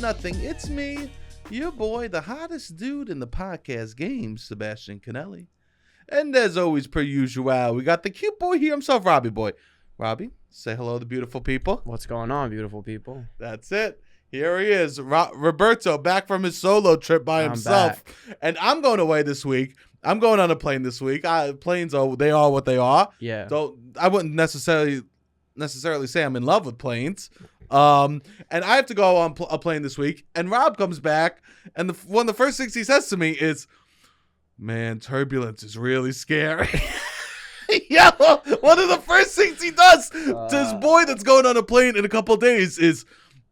nothing. It's me, your boy, the hottest dude in the podcast game, Sebastian Conelli. And as always, per usual, we got the cute boy here himself, Robbie boy. Robbie, say hello to beautiful people. What's going on, beautiful people? That's it. Here he is, Roberto, back from his solo trip by himself. And I'm going away this week. I'm going on a plane this week. Planes are what they are. Yeah. So I wouldn't necessarily say I'm in love with planes. And I have to go on a plane this week. And Rob comes back, and one of the first things he says to me is, "Man, turbulence is really scary." Yeah, one of the first things he does to his boy that's going on a plane in a couple of days is,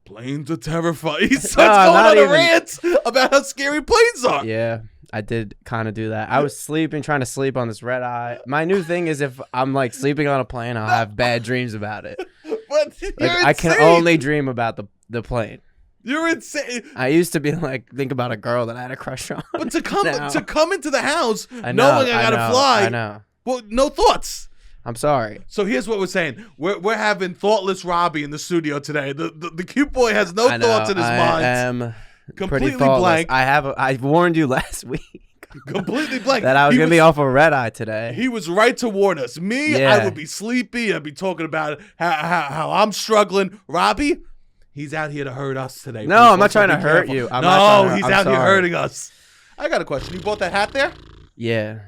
"Planes are terrifying." He starts going on a rant about how scary planes are. Yeah, I did kind of do that. I was trying to sleep on this Redeye. My new thing is if I'm like sleeping on a plane, I'll have bad dreams about it. But I can only dream about the plane. You're insane. I used to be like, think about a girl that I had a crush on. But to come into the house knowing I gotta fly. I know. Well, no thoughts. I'm sorry. So here's what we're saying. We're having thoughtless Robbie in the studio today. The cute boy has no thoughts in his mind. I am completely pretty blank. I warned you last week. Completely blank. That I was going to be off a Redeye today. He was right to warn us. I would be sleepy. I'd be talking about how I'm struggling. Robbie, he's out here to hurt us today. No, I'm not trying to hurt you. He's out here hurting us. I got a question. You bought that hat there? Yeah.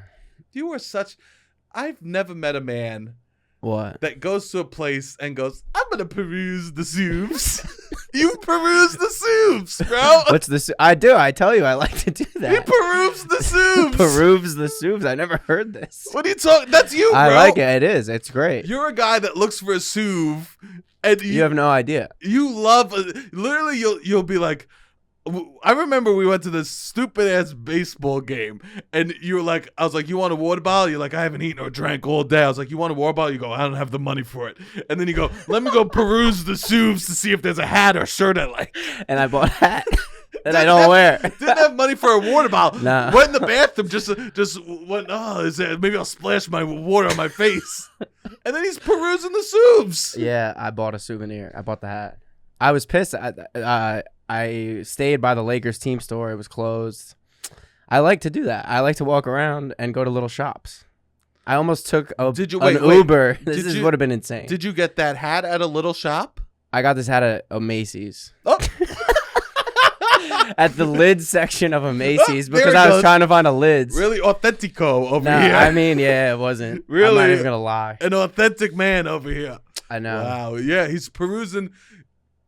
You are such... I've never met a man that goes to a place and goes, "I'm going to peruse the souvs." You peruse the souvs, bro. What's this? I do. I tell you, I like to do that. He peruse the souvs. Peruse the souvs. I never heard this. What are you talking? That's you, bro. I like it. It is. It's great. You're a guy that looks for a souv, and you have no idea. You love. Literally, you'll be like, I remember we went to this stupid ass baseball game, and you were like, I was like, "You want a water bottle?" You're like, "I haven't eaten or drank all day." I was like, "You want a water bottle?" You go, "I don't have the money for it." And then you go, "Let me go peruse the souvs to see if there's a hat or shirt I like." And I bought a hat that I don't wear. Didn't have money for a water bottle. Nah. Went in the bathroom, just went, maybe I'll splash my water on my face. And then he's perusing the souvs. Yeah, I bought a souvenir. I bought the hat. I was pissed. I stayed by the Lakers team store. It was closed. I like to do that. I like to walk around and go to little shops. I almost took an Uber. This would have been insane. Did you get that hat at a little shop? I got this hat at a Macy's. Oh. At the lids section of a Macy's because I was trying to find a lids. Really authentico over here. I mean, yeah, it wasn't. Really? I'm not even going to lie. An authentic man over here. I know. Wow. Yeah, he's perusing.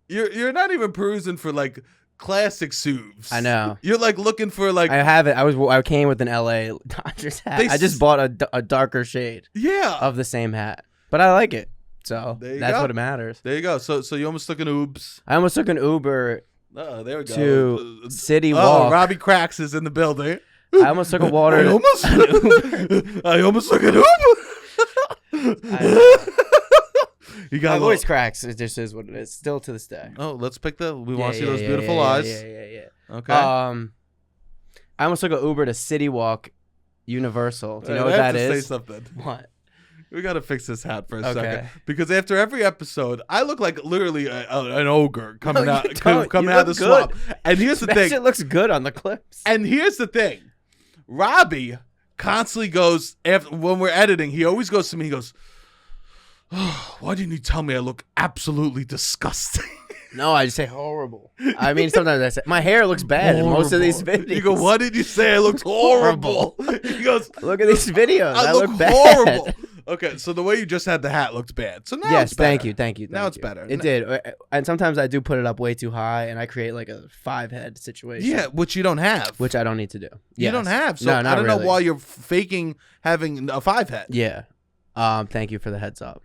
You're not even perusing for like classic souvs. I know. You're like looking for like. I have it. I came with an LA Dodgers hat. I just bought a darker shade. Yeah. Of the same hat, but I like it. So that's what matters. There you go. So you almost took an Ubs. I almost took an Uber. Oh, there we go. To City Walk. Oh, Robbie Cracks is in the building. I almost took a water. I almost took an Uber. You got my voice cracks. It just is what it is. Still to this day. Oh, let's pick we want to see those beautiful eyes. Yeah. Okay. I almost took an Uber to City Walk Universal. Do you know what that is? Say something. What? We got to fix this hat for a second. Because after every episode, I look like literally an ogre coming out of the swamp. And here's the thing. It looks good on the clips. And here's the thing. Robbie constantly goes, when we're editing, he always goes to me, he goes, "Oh, why didn't you tell me I look absolutely disgusting?" No, I just say horrible. I mean, sometimes I say, my hair looks bad in most of these videos. You go, "Why did you say I looked horrible?" He goes, "Look at these videos. I look bad." Horrible. Okay, so the way you just had the hat looked bad. So now it's better. Thank you. Now it's better. It did. And sometimes I do put it up way too high, and I create like a 5-head situation. Yeah, which you don't have. Which I don't need to do. You don't have. So I don't know why you're faking having a 5-head. Yeah. Thank you for the heads up.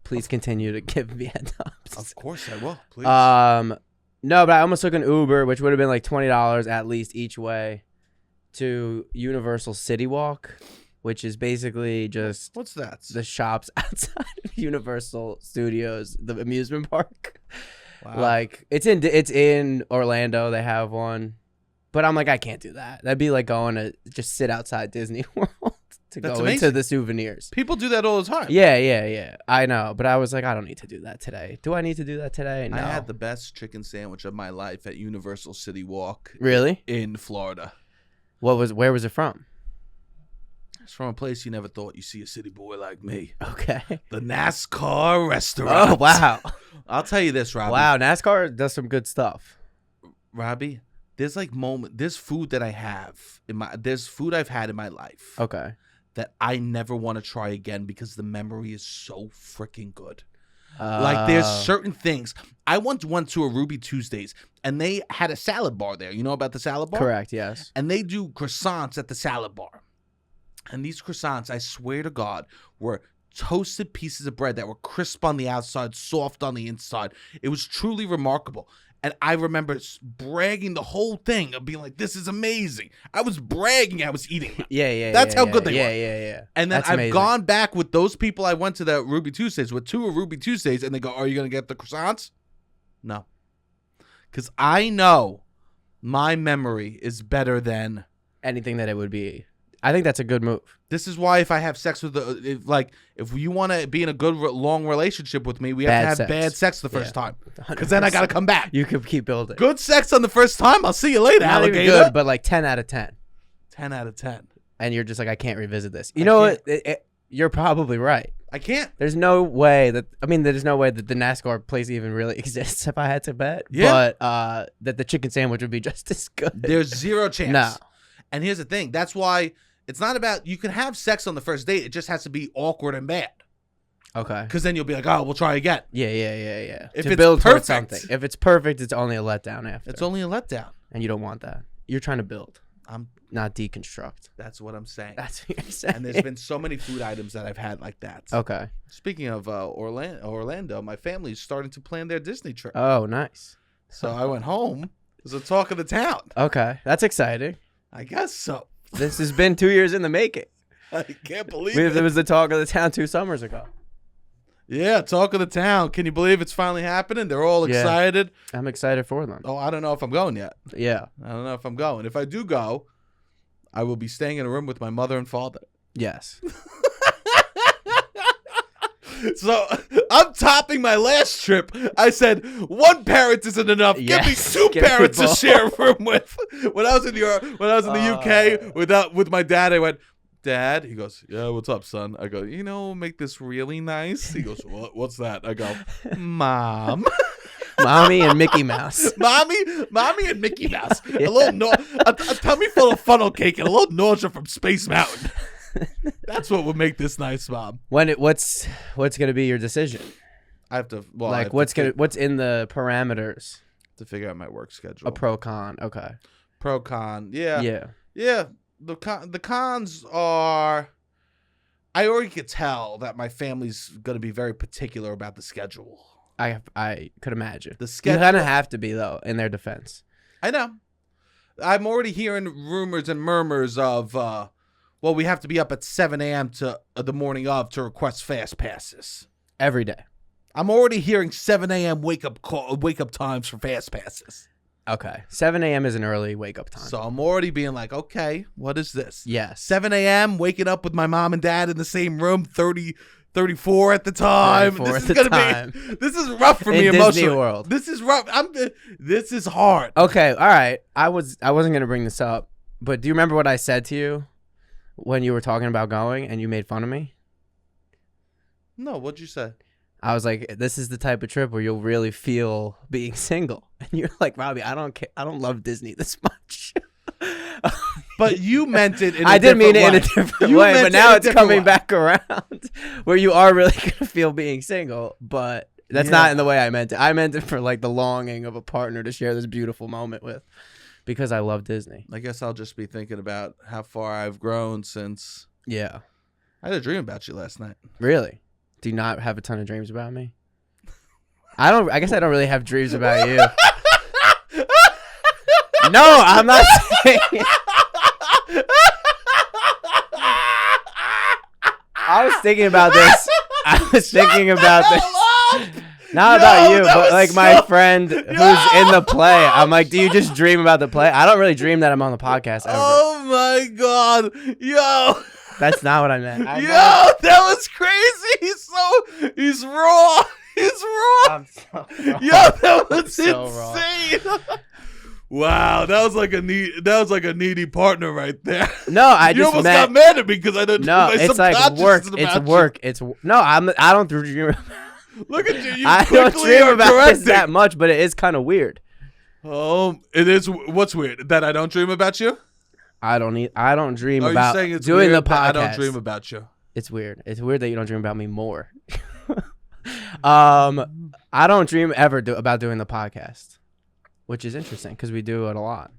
Please continue to give me heads ups. Of course I will. Please. No, but I almost took an Uber, which would have been like $20 at least each way, to Universal City Walk, which is basically just what's that? The shops outside of Universal Studios, the amusement park. Wow. Like it's in Orlando. They have one, but I'm like, I can't do that. That'd be like going to just sit outside Disney World. to That's go amazing. into the souvenirs. People do that all the time. Yeah. I know, but I was like, I don't need to do that today. Do I need to do that today? No. I had the best chicken sandwich of my life at Universal City Walk. Really? In Florida. Where was it from? It's from a place you never thought you'd see a city boy like me. Okay. The NASCAR restaurant. Oh, wow. I'll tell you this, Robbie. Wow, NASCAR does some good stuff. Robbie, there's food that I have there's food I've had in my life. Okay. That I never want to try again because the memory is so freaking good. Like there's certain things. I once went to a Ruby Tuesdays and they had a salad bar there. You know about the salad bar? Correct, yes. And they do croissants at the salad bar. And these croissants, I swear to God, were toasted pieces of bread that were crisp on the outside, soft on the inside. It was truly remarkable. And I remember bragging the whole thing of being like, this is amazing. I was bragging I was eating them. Yeah. That's how good they were. Yeah. And then That's I've amazing. gone back with those people I went to the Ruby Tuesdays with 2 of Ruby Tuesdays, and they go, are you going to get the croissants? No. Because I know my memory is better than anything that it would be. I think that's a good move. This is why if I have sex with if you want to be in a good long relationship with me, we have to have bad sex the first time, because then I got to come back. You could keep building. Good sex on the first time. I'll see you later, Not alligator. even good, but like 10 out of 10. 10 out of 10. And you're just like, I can't revisit this. You know what? You're probably right. I can't. There's no way that the NASCAR place even really exists if I had to bet. Yeah. But that the chicken sandwich would be just as good. There's zero chance. No. And here's the thing. That's why it's not about, you can have sex on the first date. It just has to be awkward and bad. Okay. Because then you'll be like, oh, we'll try again. Yeah. If to it's build towards perfect. something. If it's perfect, it's only a letdown after. It's only a letdown. And you don't want that. You're trying to build. I'm not deconstruct. That's what I'm saying. That's what you're saying. And there's been so many food items that I've had like that. Okay. Speaking of Orlando, my family's starting to plan their Disney trip. Oh, nice. So I went home. It was a talk of the town. Okay. That's exciting. I guess so. This has been 2 years in the making. I can't believe it. It was the talk of the town 2 summers ago. Yeah, talk of the town. Can you believe it's finally happening? They're all excited. I'm excited for them. Oh, I don't know if I'm going yet. Yeah. I don't know if I'm going. If I do go, I will be staying in a room with my mother and father. Yes. So I'm topping my last trip. I said 1 parent isn't enough. Yes. Give me 2 Give me parents to both. share a room with. When I was in the UK with my dad, I went, Dad, he goes, yeah, what's up, son? I go, make this really nice. He goes, what's that? I go, Mom. Mommy and Mickey Mouse. Mommy and Mickey Mouse. A little a tummy full of funnel cake and a little nausea from Space Mountain. That's what would make this nice, Mom. What's gonna be your decision? I have to. Well, like what's in the parameters to figure out my work schedule. A pro con. Okay. Pro con. Yeah. Yeah. The cons are. I already could tell that my family's gonna be very particular about the schedule. I could imagine. The schedule. You kind of have to be though, in their defense. I know. I'm already hearing rumors and murmurs of. Well, we have to be up at 7 a.m. to the morning of to request fast passes every day. I'm already hearing 7 a.m. wake up times for fast passes. Okay, 7 a.m. is an early wake up time. So I'm already being like, okay, what is this? Yes. 7 a.m. waking up with my mom and dad in the same room. 34 at the time. This is rough for me emotionally. Disney World. This is rough. This is hard. Okay, all right. I wasn't gonna bring this up, but do you remember what I said to you when you were talking about going and you made fun of me? No, what'd you say? I was like, this is the type of trip where you'll really feel being single. And you're like, Robbie, I don't care. I don't love Disney this much. But you meant it in a I did mean it way. in a different way, but now it's coming back around where you are really going to feel being single. But that's not in the way I meant it. I meant it for like the longing of a partner to share this beautiful moment with, because I love Disney. I guess I'll just be thinking about how far I've grown since. Yeah. I had a dream about you last night. Really? Do you not have a ton of dreams about me? I guess I don't really have dreams about you. No, I'm not saying it. I was thinking about this. Not about you, but like my friend who's in the play. I'm like, do you just dream about the play? I don't really dream that I'm on the podcast ever. Oh my God. Yo. That's not what I meant. Yo, that was crazy. He's raw. He's raw. I'm so wrong. Yo, that was so insane. Wow, that was like a needy partner right there. No, I you just almost meant, got mad at me because I didn't. no, it's like work. It's work. It's no. I don't dream. Look at you. You I don't quickly dream are about this correcting. that much, but it is kind of weird. It is. What's weird? That I don't dream about you? I don't dream Are about you saying it's doing weird the podcast. that I don't dream about you? It's weird. It's weird that you don't dream about me more. I don't dream ever about doing the podcast, which is interesting because we do it a lot.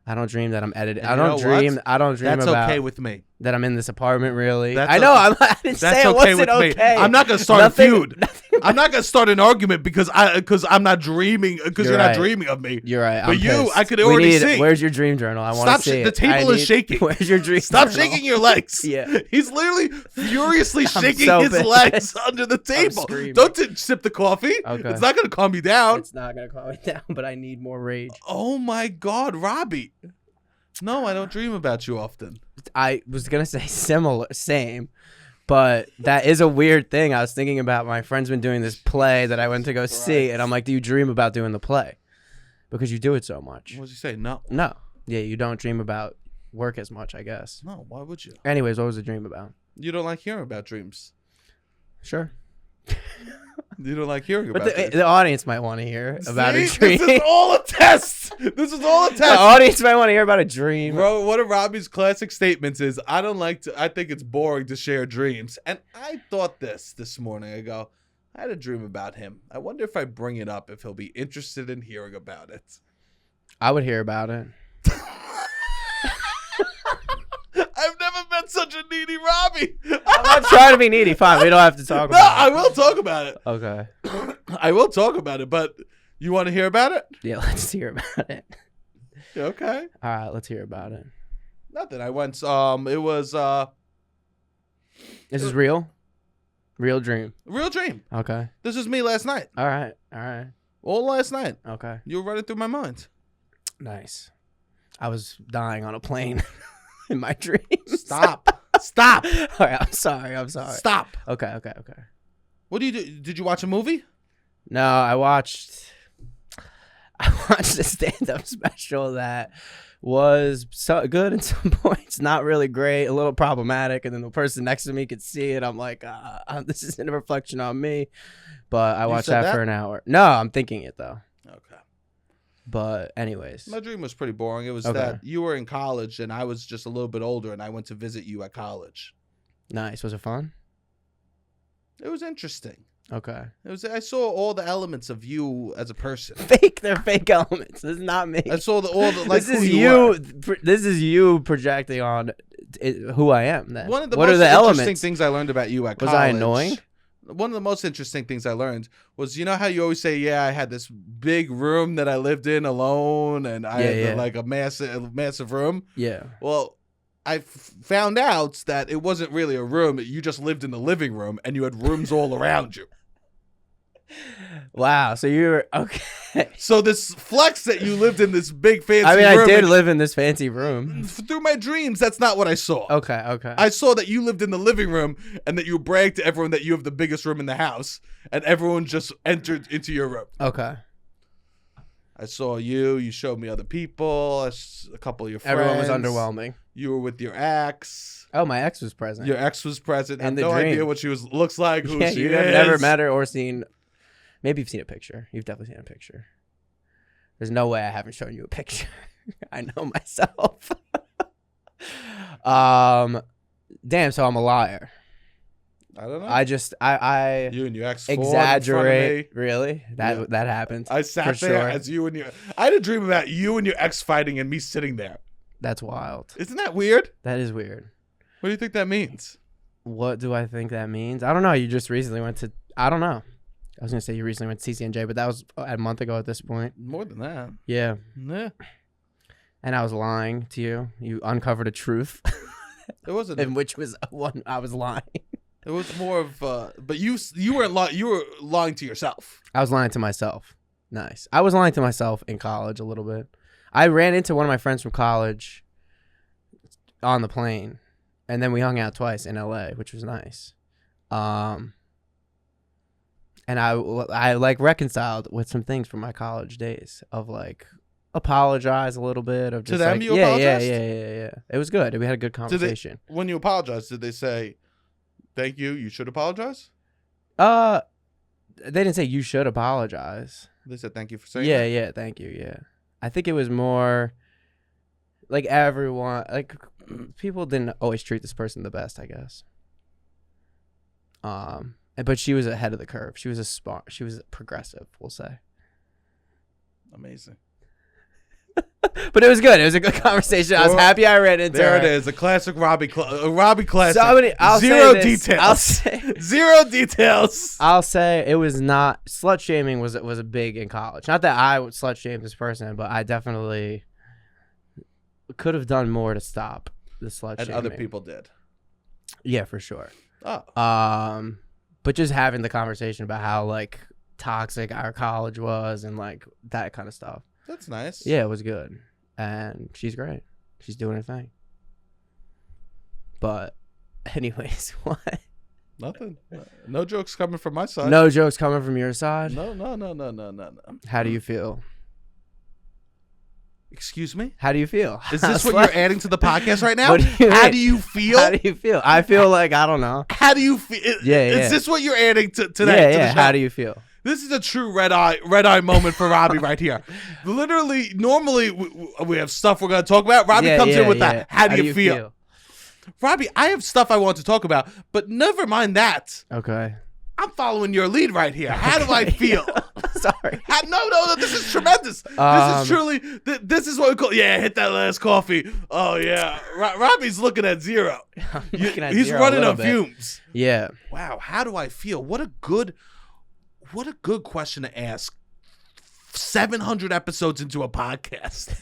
I don't dream that I'm editing. I don't dream That's about okay with me. that I'm in this apartment. Really, That's I know. okay. I didn't say That's it okay wasn't with me. okay. I'm not gonna start a feud. Nothing I'm not gonna start an argument because I'm not dreaming because you're right. not dreaming of me. You're right. But I'm you, pissed. I could already see. Where's your dream journal? I want Stop. to see The it. table is shaking. Where's your dream Stop journal? shaking your legs. Yeah. He's literally furiously shaking so his pissed. legs under the table. screaming. Don't sip the coffee. Okay. It's not gonna calm you down. It's not gonna calm me down, but I need more rage. Oh my God, Robbie. No, I don't dream about you often. I was gonna say same, but that is a weird thing. I was thinking about my friend's been doing this play that I went to go see, and I'm like, do you dream about doing the play? Because you do it so much. What did you say? No. No. Yeah, you don't dream about work as much, I guess. No, why would you? Anyways, what was the dream about? You don't like hearing about dreams. Sure. You don't like hearing But about dreams. the audience might want to hear about a See? dream. This is all a test. This is all a test. The audience might want to hear about a dream. Bro, one of Robbie's classic statements is, I think it's boring to share dreams. And I thought this morning. I go, I had a dream about him. I wonder if I bring it up, if he'll be interested in hearing about it. I would hear about it. I've never met such a needy Robbie. I'm not trying to be needy. Fine, we don't have to talk No, about it. I will talk about it. Okay. I will talk about it, but you want to hear about it? Yeah, let's hear about it. Okay. All right, let's hear about it. Nothing. I went, it was This is real? Real dream. real dream. Okay. This was me last night. All right. All right. All last night. Okay. You were running through my mind. Nice. I was dying on a plane in my dreams. Stop. Stop. All right, I'm sorry. Stop. Okay. What do you do? Did you watch a movie? No, I watched a stand-up special that was so good in some points, not really great, a little problematic, and then the person next to me could see it. I'm like, this isn't a reflection on me. But I watched that for an hour. No, I'm thinking it though. Okay. But anyways, My dream was pretty boring. It was Okay. that you were in college and I was just a little bit older and I went to visit you at college. nice. Was it fun? It was interesting. Okay. I saw all the elements of you as a person. Fake. They're fake elements. This is not me. I saw all the like this is who you were. This is you projecting on who I am. Then One of the what most are the interesting elements? things I learned about you at Was college. I annoying? One of the most interesting things I learned was, you know how you always say, yeah, I had this big room that I lived in alone and I had like a massive room. Yeah. Well, I found out that it wasn't really a room. You just lived in the living room and you had rooms all around you. Wow. So you were okay. So this flex that you lived in this big fancy I mean, room. I did live in this fancy room. Through my dreams, that's not what I saw. Okay. I saw that you lived in the living room and that you bragged to everyone that you have the biggest room in the house and everyone just entered into your room. Okay. I saw you. You showed me other people, a couple of your friends. Everyone was underwhelming. You were with your ex. Oh, my ex was present. Your ex was present. I have And the no dream. idea what she looks like, who Yeah, she you is. have never met her or seen. Maybe you've seen a picture. You've definitely seen a picture. There's no way I haven't shown you a picture. I know myself. Damn. So I'm a liar. I don't know. I You and your ex exaggerate. In front of me. Really? That happened. I sat for there sure. as you and your. I had a dream about you and your ex fighting and me sitting there. That's wild. Isn't that weird? That is weird. What do you think that means? What do I think that means? I don't know. You just recently went to. I don't know. I was gonna say you recently went to CCNJ, but that was a month ago at this point. More than that. Yeah. Yeah. And I was lying to you. You uncovered a truth, It wasn't. in which was one I was lying. It was more of. But you weren't lying. You were lying to yourself. I was lying to myself. Nice. I was lying to myself in college a little bit. I ran into one of my friends from college on the plane, And then we hung out twice in LA, which was nice. And I like reconciled with some things from my college days of like apologize a little bit of just To them, like, you yeah, apologized? Yeah. It was good. We had a good conversation. When you apologized, did they say, "Thank you, you should apologize"? They didn't say you should apologize. They said thank you for saying. Yeah, that? yeah, thank you. Yeah, I think it was more like everyone, like people didn't always treat this person the best, I guess. But she was ahead of the curve. She was she was progressive, we'll say. Amazing. But it was good. It was a good conversation. I was happy I ran into there her. It is, a classic Robbie classic. I'll Zero say this. details. Zero details. I'll say it was not slut shaming was a big in college. Not that I would slut shame this person, but I definitely could have done more to stop the slut shaming. And other people did. Yeah, for sure. Oh. But just having the conversation about how like toxic our college was and like that kind of stuff. That's nice. Yeah, it was good. And she's great. She's doing her thing. But anyways, what? Nothing. No jokes coming from my side. No jokes coming from your side? No. How do you feel? Excuse me? How do you feel? Is this what you're adding to the podcast right now? How do you feel? How do you feel? I feel like, I don't know. How do you feel? Yeah. Is this what you're adding to that? Yeah, to the show? How do you feel? This is a true red eye moment for Robbie right here. Literally, normally we have stuff we're going to talk about. Robbie comes in with that. How do you feel? Robbie, I have stuff I want to talk about, but never mind that. Okay. I'm following your lead right here. How do I feel? Sorry. No, this is tremendous. This is truly, this is what we call, hit that last coffee. Oh, yeah. Robbie's looking at zero. He's running on fumes. Yeah. Wow, how do I feel? What a good question to ask. 700 episodes into a podcast.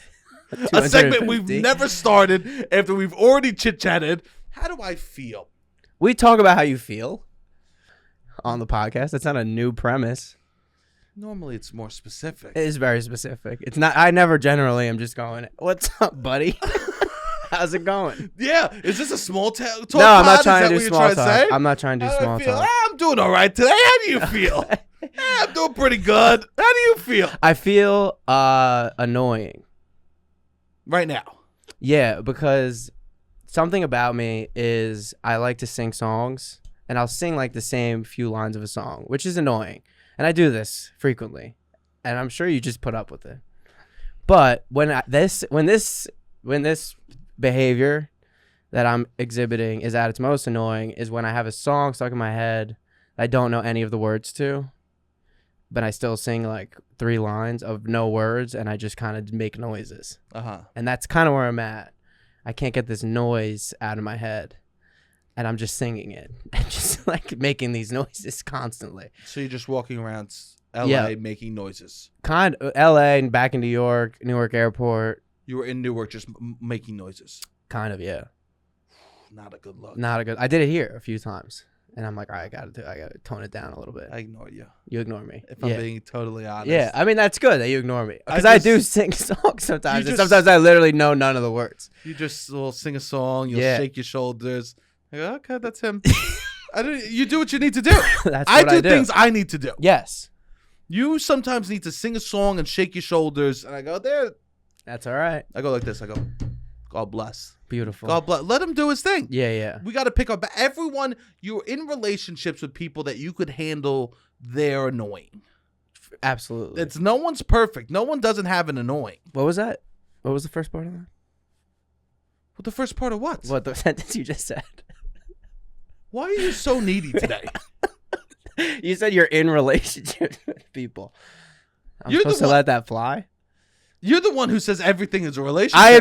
A segment we've never started after we've already chit-chatted. How do I feel? We talk about how you feel on the podcast. That's not a new premise. Normally it's more specific. It is very specific. It's not. I never generally am just going, "What's up, buddy? How's it going?" Yeah. Is this a small talk? No, I'm not trying to do small talk. I'm not trying to do small talk. I'm doing all right today. How do you feel? I'm doing pretty good. How do you feel? I feel annoying. Right now. Yeah, because something about me is I like to sing songs, and I'll sing like the same few lines of a song, which is annoying. And I do this frequently, and I'm sure you just put up with it. But when this behavior that I'm exhibiting is at its most annoying is when I have a song stuck in my head I don't know any of the words to, but I still sing like 3 lines of no words, and I just kind of make noises. And that's kind of where I'm at. I can't get this noise out of my head, and I'm just singing it and just like making these noises constantly. So you're just walking around LA making noises. Kind of LA and back in Newark Airport. You were in Newark just making noises. Kind of, yeah. Not a good look. I did it here a few times. And I'm like, all right, I gotta tone it down a little bit. I ignore you. You ignore me. If I'm being totally honest. Yeah, I mean, that's good that you ignore me. Because I do sing songs sometimes. And sometimes I literally know none of the words. You just will sing a song. You'll shake your shoulders. I go, okay, that's him. You do what you need to do. I do things I need to do. Yes. You sometimes need to sing a song and shake your shoulders. And I go, there. That's all right. I go like this. I go, God bless. Beautiful. God bless. Let him do his thing. Yeah. We got to pick up everyone. You're in relationships with people that you could handle their annoying. Absolutely. It's no one's perfect. No one doesn't have an annoying. What was that? What was the first part of that? Well, the first part of what? What, the sentence you just said? Why are you so needy today? You said you're in relationships with people. I'm supposed to let that fly? You're the one who says everything is a relationship. I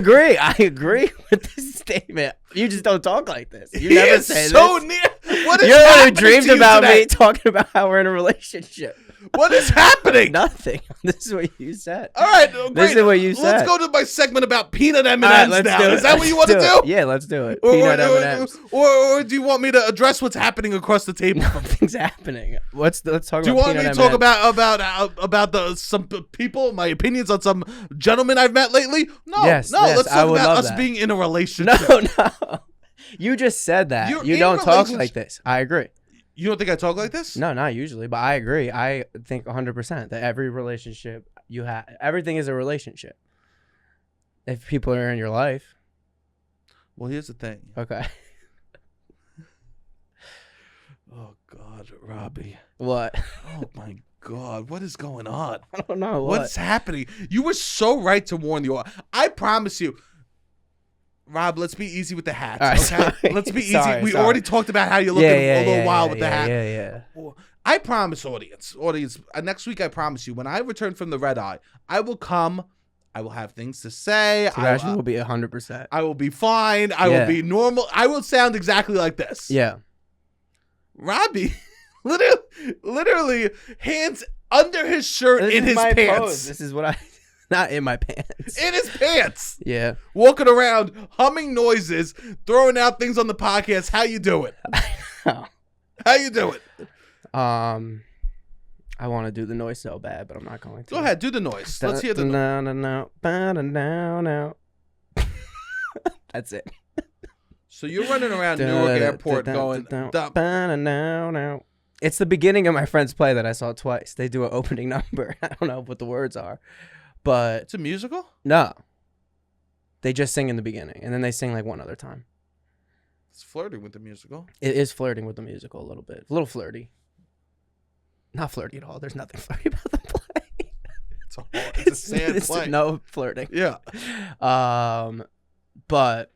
agree with this statement. You just don't talk like this. You never say so this. What is You're the one who happening dreamed to you about today? me talking about how we're in a relationship. What is happening? Nothing. This is what you said. All right, great. This is what you said. Let's go to my segment about peanut M&Ms right, now. Is that what you want to do? Yeah, let's do it. Peanut M&Ms. Or do you want me to address what's happening across the table? Nothing's happening. Let's talk about. Do you want me to talk about some people, my opinions on some gentlemen I've met lately? No, yes, let's talk about us that. being in a relationship. No. You just said that. You're You in don't talk relationship- like this. I agree. You don't think I talk like this? No, not usually, but I agree. I think 100% that every relationship you have, everything is a relationship. If people are in your life. Well, here's the thing. Okay. Oh God, Robbie. What? Oh my God, what is going on? I don't know. What's happening? You were so right to warn the audience. I promise you. Rob, let's be easy with the hats, All right, okay? sorry. Let's be easy. Sorry, We sorry. already talked about how you're looking a little wild with the hat. Yeah. I promise, audience, next week I promise you, when I return from the Redeye, I will come. I will have things to say. Sebastian will be 100%. I will be fine. I will be normal. I will sound exactly like this. Yeah. Robbie, literally, hands under his shirt in his pants. Pose. This is what I. Not in my pants. In his pants. Yeah. Walking around, humming noises, throwing out things on the podcast. How you doing? How you doing? I want to do the noise so bad, but I'm not going to. Go ahead, do the noise. Let's hear the noise. No. That's it. So you're running around Newark Airport going. It's the beginning of my friend's play that I saw twice. They do an opening number. I don't know what the words are, but It's a musical? no. They just sing in the beginning, and then they sing like one other time. It's flirting with the musical. It is flirting with the musical a little bit. A little flirty. Not flirty at all. There's nothing flirty about the play. It's a sad It's play. no flirting. Yeah. But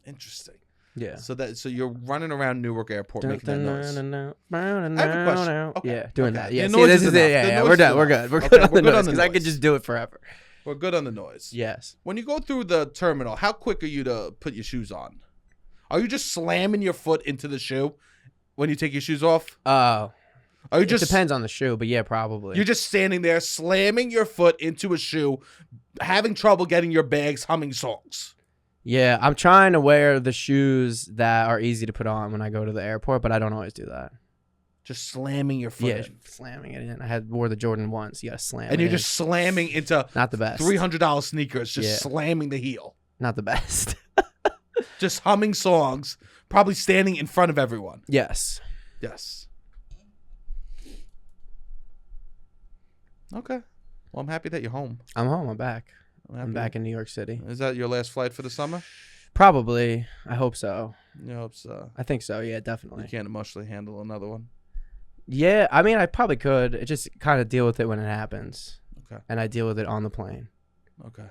Interesting. yeah. So you're running around Newark Airport making that noise. I have a question. Okay. Yeah, doing Okay. that. The Yeah, see, noise this is is it. enough. Yeah, The yeah. noise We're is done. We're enough. good. We're Okay, good on we're the good on noise the because I could noise. just do it forever. We're good on the noise. Yes. When you go through the terminal, how quick are you to put your shoes on? Are you just slamming your foot into the shoe when you take your shoes off? Oh. Are you It just depends on the shoe, but yeah, probably. You're just standing there slamming your foot into a shoe, having trouble getting your bags humming songs. Yeah, I'm trying to wear the shoes that are easy to put on when I go to the airport, but I don't always do that. Just slamming your foot Yeah, in. slamming it in. I wore the Jordan once. You gotta slam And it you're in. just slamming into Not the best. $300 sneakers, just Yeah. slamming the heel. Not the best. Just humming songs, probably standing in front of everyone. Yes. Yes. Okay. Well, I'm happy that you're home. I'm home. I'm back. happy. I'm back in New York City. Is that your last flight for the summer? Probably. I hope so. I hope so. I think so. Yeah, You definitely. can't emotionally handle another one. Yeah, I mean, I probably could. It just kind of deal with it when it happens. Okay. And I deal with it on the plane. Okay.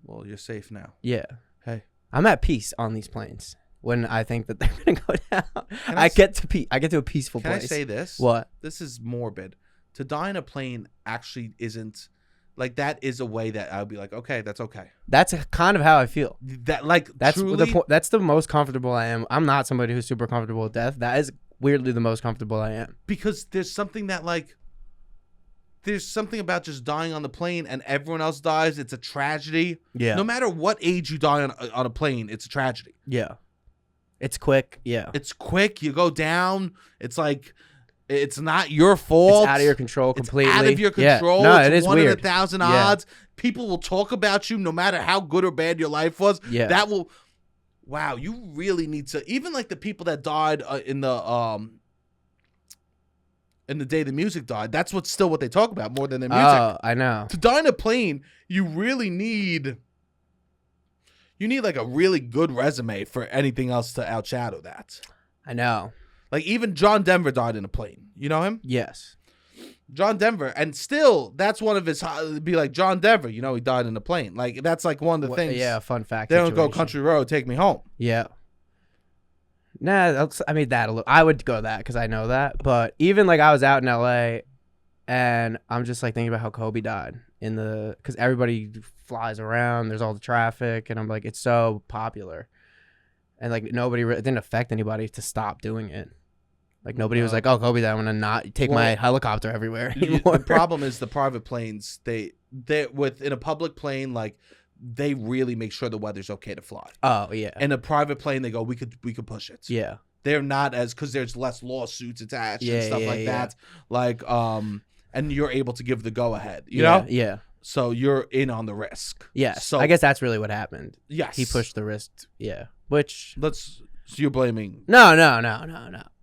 Well, you're safe now. Yeah. Hey. I'm at peace on these planes when I think that they're gonna go down. Can I s- get to a peaceful Can place. I say this? What? This is morbid. To die in a plane actually isn't like that is a way that I'll be like, okay, that's okay. That's kind of how I feel. That like That's truly, the point. That's the most comfortable I am. I'm not somebody who's super comfortable with death. That is weirdly the most comfortable I am. because there's something that like there's something about just dying on the plane and everyone else dies. It's a tragedy. Yeah. No matter what age you die on a plane, it's a tragedy. Yeah. It's quick. Yeah. It's quick. You go down. It's like it's not your fault. It's out of your control It's completely. out of your Yeah. control. No, it's it is one weird. in 1,000 Yeah. odds. People will talk about you no matter how good or bad your life was. Yeah. That will. Wow, you really need to. Even like the people that died in the day the music died. That's what's still what they talk about more than the music. Oh, I know. To die in a plane, you really need. You need like a really good resume for anything else to outshadow that. I know. Like even John Denver died in a plane. You know him? Yes. John Denver, and still that's one of his. Be like John Denver. You know he died in a plane. Like that's like one of the things. Yeah. Fun fact. They don't go situation. country road. Take me home. Yeah. Nah, I made that a little. I would go that because I know that. But even like I was out in LA, and I'm just like thinking about how Kobe died because everybody flies around. There's all the traffic, and I'm like, it's so popular, and like it didn't affect anybody to stop doing it. Like nobody was like, oh, Kobe died. I'm gonna not take my helicopter everywhere anymore. The problem is the private planes. They in a public plane like. They really make sure the weather's okay to fly. Oh yeah. In a private plane, they go, we could push it. Yeah. They're not as because there's less lawsuits attached Yeah, and stuff yeah, like yeah. that. Like and you're able to give the go ahead. You Yeah, know. Yeah. So you're in on the risk. Yes. So I guess that's really what happened. yes, He pushed the wrist. Yeah. Which. Let's So you're blaming? No.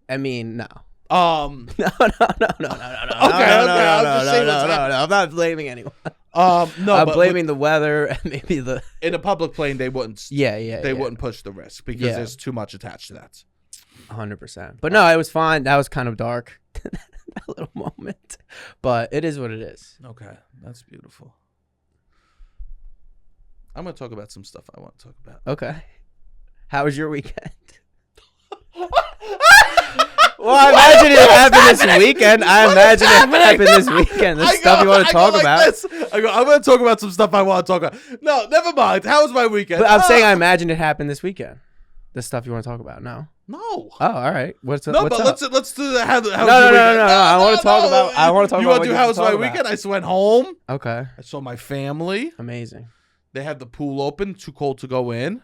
I mean, no. No. No. Okay. I'm just saying what's happening. I'm not blaming anyone. No. I'm but blaming the weather and maybe the. in a public plane, they wouldn't. They wouldn't push the risk because there's too much attached to that. 100%. But no, it was fine. That was kind of dark. That little moment, but it is what it is. Okay, that's beautiful. I'm gonna talk about some stuff I want to talk about. Okay. How was your weekend? Well, I imagine it happened this weekend. I imagine it happened this weekend. The stuff you want to talk about. I'm going to talk about some stuff I want to talk about. No, never mind. How was my weekend? But I'm saying I imagine it happened this weekend. The stuff you want to talk about. No. No. Oh, all right. What's up? Let's do that. How was your weekend? No. I want to talk about. I want to talk you about. Want to do how was my weekend? I just went home. Okay. I saw my family. Amazing. They had the pool open. Too cold to go in.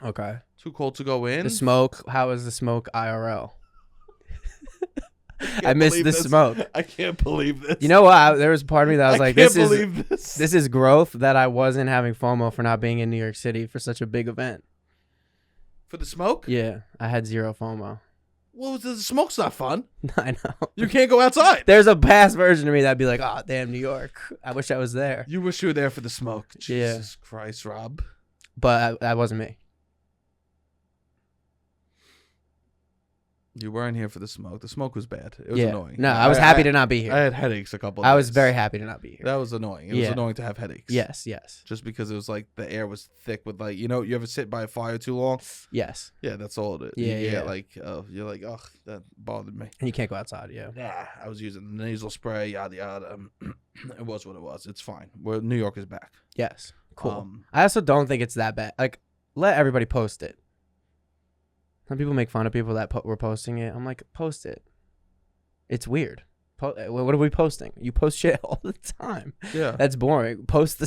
Okay. Too cold to go in. The smoke. How was the smoke IRL? I missed the smoke. I can't believe this. You know what? There was a part of me that was like, "This is this is growth." That I wasn't having FOMO for not being in New York City for such a big event. For the smoke? Yeah, I had zero FOMO. Well, the smoke's not fun. I know. You can't go outside. There's a past version of me that'd be like, "Oh, damn, New York. I wish I was there." You wish you were there for the smoke. Yeah. Jesus Christ, Rob. But that wasn't me. You weren't here for the smoke. The smoke was bad. It was annoying. No, I was happy to not be here. I had headaches a couple of I days. was very happy to not be here. That was annoying. It was annoying to have headaches. Yes. Just because it was like the air was thick with like, you ever sit by a fire too long? Yes. Yeah, that's all it is. Yeah. Like, you're like, oh, that bothered me. And you can't go outside, yeah. Yeah, I was using the nasal spray, yada, yada. It was what it was. It's fine. New York is back. Yes. Cool. I also don't think it's that bad. Like, let everybody post it. Some people make fun of people that were posting it. I'm like, post it. It's weird. What are we posting? You post shit all the time. Yeah. That's boring. Post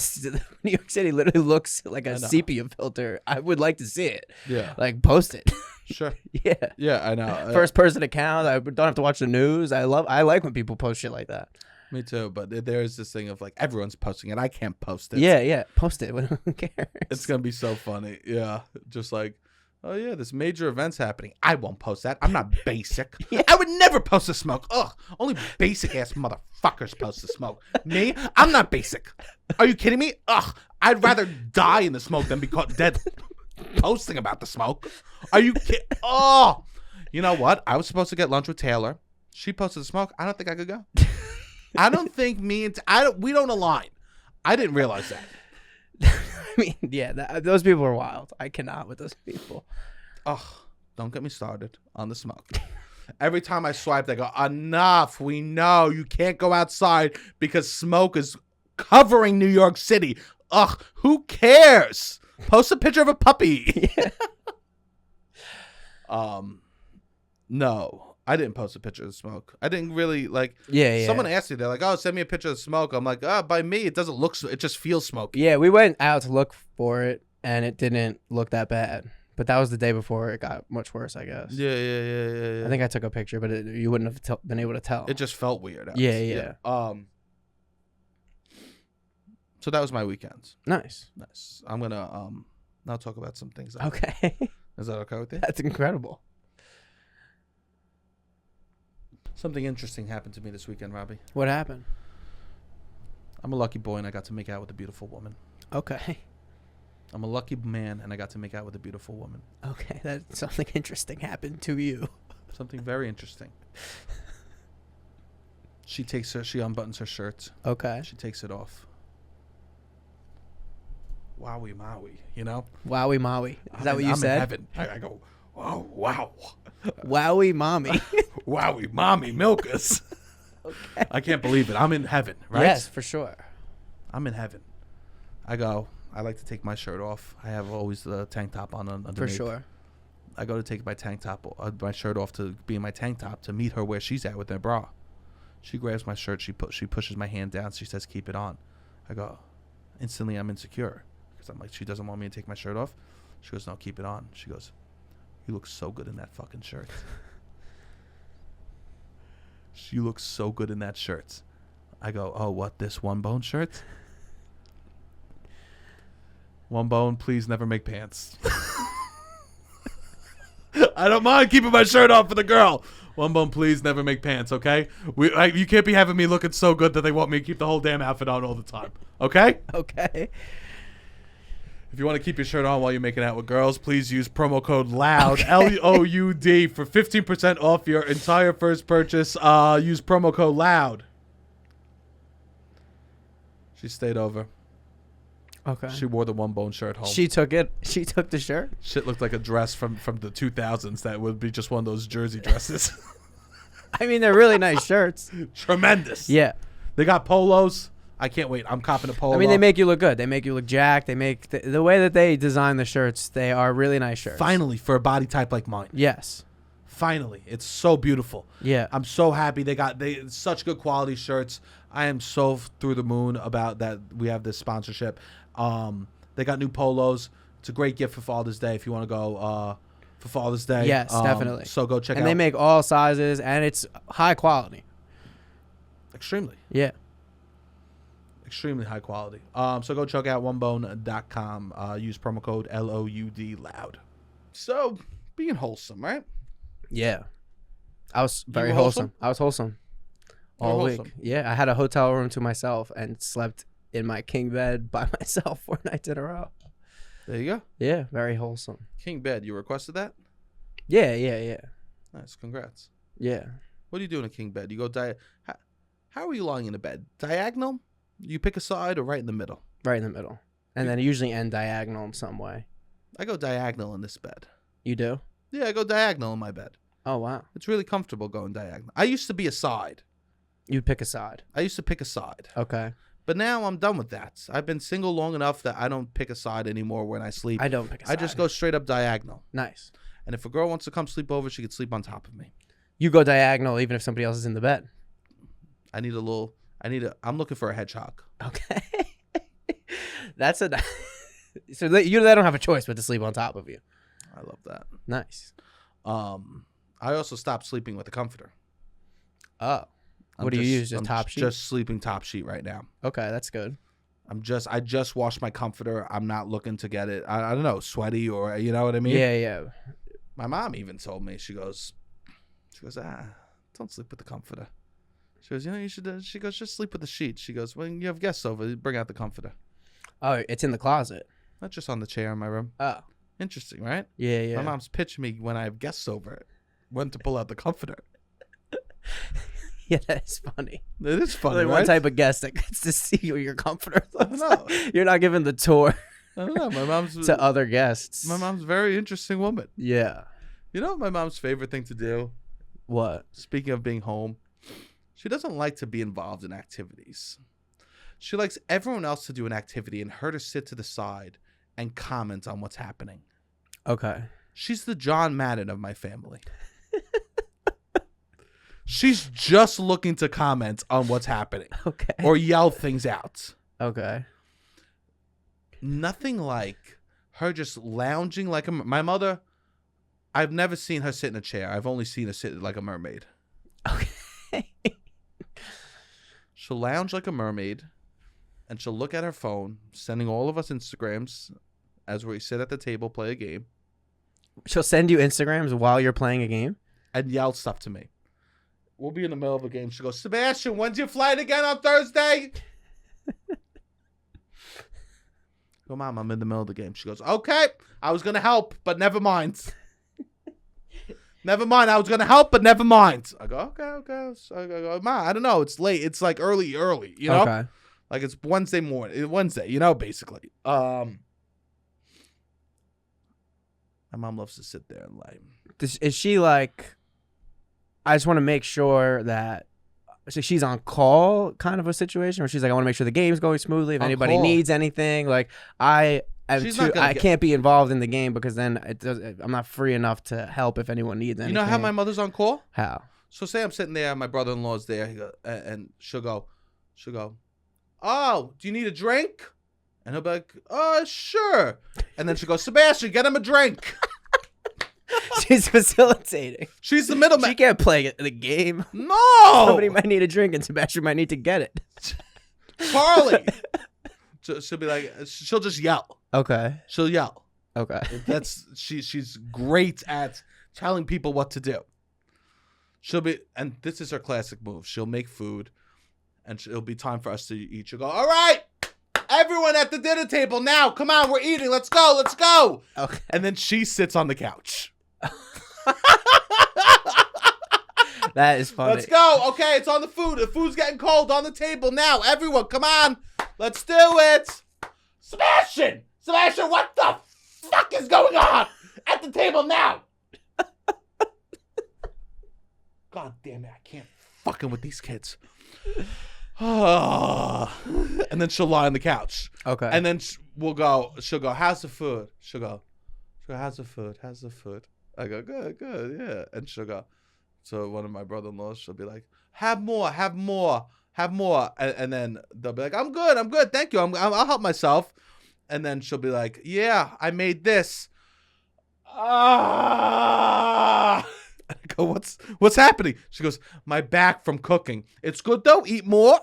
New York City literally looks like a sepia filter. I would like to see it. Yeah. Like, post it. Sure. Yeah. Yeah, I know. First person account. I don't have to watch the news. I like when people post shit like that. Me too, but there's this thing of like everyone's posting it. I can't post it. Yeah. Post it. Who cares? It's gonna be so funny. Yeah. Just like, oh yeah, this major event's happening. I won't post that. I'm not basic. Yeah. I would never post the smoke. Ugh. Only basic ass motherfuckers post the smoke. Me? I'm not basic. Are you kidding me? Ugh. I'd rather die in the smoke than be caught dead posting about the smoke. Are you kidding? Oh. You know what? I was supposed to get lunch with Taylor. She posted the smoke. I don't think I could go. I don't think we don't align. I didn't realize that. I mean, yeah, those people are wild. I cannot with those people. Oh, don't get me started on the smoke. Every time I swipe, they go, enough. We know you can't go outside because smoke is covering New York City. Ugh, who cares? Post a picture of a puppy. Yeah. No, I didn't post a picture of the smoke. I didn't really like. Yeah. Someone asked me, they're like, "Oh, send me a picture of the smoke." I'm like, by me, it doesn't look. It just feels smoky. Yeah, we went out to look for it, and it didn't look that bad. But that was the day before it got much worse, I guess. Yeah. I think I took a picture, but you wouldn't have been able to tell. It just felt weird. Yeah. So that was my weekend. Nice. I'm gonna now talk about some things. Okay. Is that okay with you? That's incredible. Something interesting happened to me this weekend, Robbie. What happened? I'm a lucky boy and I got to make out with a beautiful woman. Okay. I'm a lucky man and I got to make out with a beautiful woman. Okay, that something interesting happened to you. Something very interesting. She unbuttons her shirt. Okay. She takes it off. Wowie Maui, you know? Wowie Maui. Is that what you said? I'm in heaven. I go, oh, wow. Wowie mommy. Wowie mommy, milk us. Okay. I can't believe it. I'm in heaven, right? Yes, for sure. I'm in heaven. I like to take my shirt off. I have always the tank top on underneath. For sure. I go to take my shirt off to be in my tank top to meet her where she's at with her bra. She grabs my shirt. She pushes my hand down. She says, "Keep it on." I go, instantly I'm insecure because I'm like, she doesn't want me to take my shirt off. She goes, "No, keep it on." She goes, "You look so good in that fucking shirt." She looks so good in that shirt. I go, "Oh, what, this one bone shirt?" One bone, please never make pants. I don't mind keeping my shirt off for the girl. One bone, please never make pants, okay? You can't be having me looking so good that they want me to keep the whole damn outfit on all the time, okay? Okay. If you want to keep your shirt on while you're making out with girls, please use promo code LOUD, LOUD, for 15% off your entire first purchase. Use promo code LOUD. She stayed over. Okay. She wore the one bone shirt home. She took it. She took the shirt. Shit looked like a dress from the 2000s that would be just one of those jersey dresses. I mean, they're really nice shirts. Tremendous. Yeah. They got polos. I can't wait. I'm copping a polo. I mean, they make you look good. They make you look jacked. They make the way that they design the shirts. They are really nice shirts. Finally, for a body type like mine. Yes. Finally, it's so beautiful. Yeah. I'm so happy they such good quality shirts. I am so through the moon about that we have this sponsorship. They got new polos. It's a great gift for Father's Day if you want to go for Father's Day. Yes, definitely. So go check out. And they make all sizes, and it's high quality. Extremely. Yeah. Extremely high quality. So go check out onebone.com. Use promo code LOUD loud. So being wholesome, right? Yeah. I was very were wholesome. wholesome? I was wholesome You were all week. wholesome. Yeah. I had a hotel room to myself and slept in my king bed by myself 4 nights in a row. There you go. Yeah. Very wholesome. King bed. You requested that? Yeah. Nice. Congrats. Yeah. What do you do in a king bed? You go how are you lying in the bed? Diagonal? You pick a side or right in the middle? Right in the middle. And then usually end diagonal in some way. I go diagonal in this bed. You do? Yeah, I go diagonal in my bed. Oh, wow. It's really comfortable going diagonal. I used to be a side. You'd pick a side. I used to pick a side. Okay. But now I'm done with that. I've been single long enough that I don't pick a side anymore when I sleep. I don't pick a side. I just go straight up diagonal. Nice. And if a girl wants to come sleep over, she can sleep on top of me. You go diagonal even if somebody else is in the bed. I'm looking for a hedgehog. Okay. That's a... So they don't have a choice but to sleep on top of you. I love that. Nice. I also stopped sleeping with a comforter. Oh. What do you use? Just top sheet? Just sleeping top sheet right now. Okay, that's good. I just washed my comforter. I'm not looking to get it. I don't know, sweaty or you know what I mean? Yeah. My mom even told me, she goes, don't sleep with the comforter. She goes, you should, she goes, just sleep with the sheet. She goes, when you have guests over, you bring out the comforter. Oh, it's in the closet. Not just on the chair in my room. Oh. Interesting, right? Yeah. My mom's pitching me when I have guests over when to pull out the comforter. Yeah, that's funny. It is funny, Only right? one type of guest that gets to see your comforter. I don't know. You're not giving the tour I don't know. My mom's to other guests. My mom's a very interesting woman. Yeah. You know what my mom's favorite thing to do? What? Speaking of being home, she doesn't like to be involved in activities. She likes everyone else to do an activity and her to sit to the side and comment on what's happening. Okay. She's the John Madden of my family. She's just looking to comment on what's happening. Okay. Or yell things out. Okay. Nothing like her just lounging like my mother. I've never seen her sit in a chair. I've only seen her sit like a mermaid. Okay. She'll lounge like a mermaid, and she'll look at her phone, sending all of us Instagrams as we sit at the table, play a game. She'll send you Instagrams while you're playing a game? And yell stuff to me. We'll be in the middle of a game. She'll go, Sebastian, when's your flight again on Thursday? Go, Mom, I'm in the middle of the game. She goes, okay, I was going to help, but never mind. Never mind. I was going to help, but never mind. I go, okay. So I go, Mom, I don't know. It's late. It's like early, you know? Okay. Like it's Wednesday morning. Wednesday, basically. My mom loves to sit there and like. Is she like, I just want to make sure that, so she's on call kind of a situation, or she's like, I want to make sure the game's going smoothly. If On anybody call. needs anything, like I can't be involved in the game because then I'm not free enough to help if anyone needs anything. You know how my mother's on call? How? So say I'm sitting there, my brother-in-law's there, and she'll go, oh, do you need a drink? And he'll be like, sure. And then she'll go, Sebastian, get him a drink. She's facilitating. She's the middleman. She can't play the game. No. Somebody might need a drink and Sebastian might need to get it. Carly. She'll be like, she'll just yell. Okay. She'll yell. Okay. She's great at telling people what to do. And this is her classic move. She'll make food, and it'll be time for us to eat. She'll go, all right, everyone at the dinner table now. Come on, we're eating. Let's go. Let's go. Okay. And then she sits on the couch. That is funny. Let's go. Okay, it's on the food. The food's getting cold on the table now. Everyone, come on. Let's do it. Sebastian, what the fuck is going on at the table now? God damn it, I can't fucking with these kids. And then she'll lie on the couch. Okay. And then she'll go, how's the food? She'll go, how's the food? I go, good, yeah. And she'll go, so one of my brother-in-laws, she'll be like, have more. And then they'll be like, I'm good, thank you. I'll help myself. And then she'll be like, yeah, I made this. I go, what's happening? She goes, my back from cooking. It's good though. Eat more.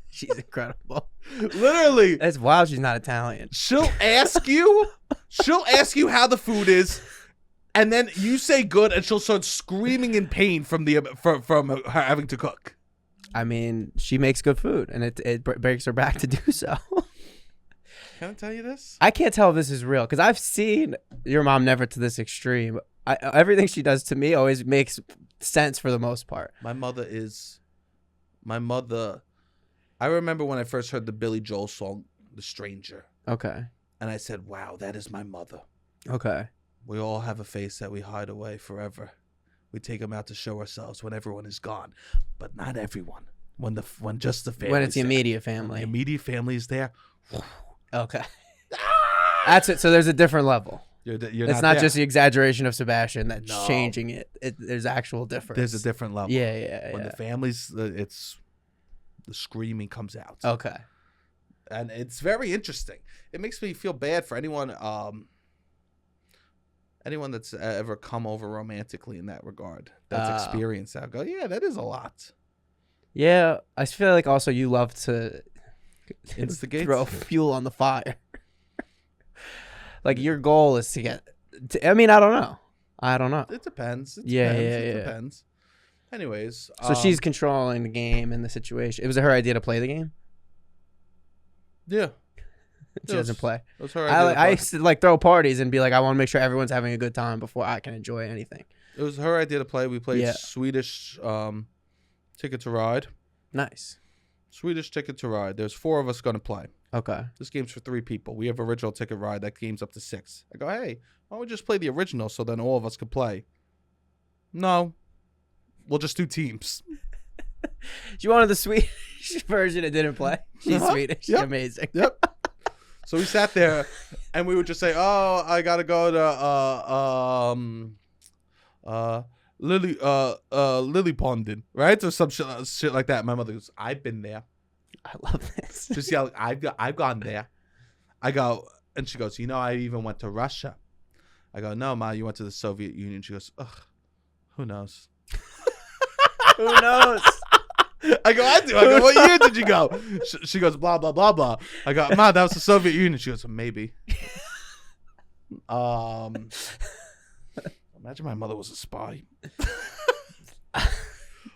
She's incredible. Literally. That's wild. She's not Italian. She'll ask you how the food is, and then you say good, and she'll start screaming in pain from her having to cook. I mean, she makes good food, and it breaks her back to do so. Can I tell you this? I can't tell if this is real because I've seen your mom never to this extreme. Everything she does to me always makes sense for the most part. My mother. I remember when I first heard the Billy Joel song, "The Stranger." Okay. And I said, "Wow, that is my mother." Okay. We all have a face that we hide away forever. We take them out to show ourselves when everyone is gone, but not everyone. When just the family. When it's the immediate family. The immediate family is there. Okay. That's it. So there's a different level. It's not just the exaggeration of Sebastian that's changing it. There's actual difference. There's a different level. Yeah. When the family's, the screaming comes out. Okay. And it's very interesting. It makes me feel bad for anyone that's ever come over romantically in that regard. That's experienced that. Go, yeah, that is a lot. Yeah, I feel like also you love to instigate, throw fuel on the fire. Like your goal is to get. I mean, I don't know. It depends. It depends. Anyways, so she's controlling the game and the situation. It was her idea to play the game. Yeah. She doesn't play. It was her idea. I used to throw parties and be like, I want to make sure everyone's having a good time before I can enjoy anything. It was her idea to play. We played Swedish Ticket to Ride. Nice. Swedish Ticket to Ride. There's 4 of us going to play. Okay. This game's for 3 people. We have original Ticket Ride. That game's up to 6. I go, hey, why don't we just play the original so then all of us could play? No. We'll just do teams. She wanted the Swedish version and didn't play. She's Swedish. Yep. Amazing. Yep. So we sat there and we would just say, oh, I got to go to Lily Pondin, right? Or some shit like that. My mother goes, I've been there. I love this. Just yell, I've gone there. I go, and she goes, I even went to Russia. I go, no, Ma, you went to the Soviet Union. She goes, ugh, who knows? Who knows? I go, I do. I go, what year did you go? She goes, blah, blah, blah, blah. I go, Ma, that was the Soviet Union. She goes, maybe. Imagine my mother was a spy.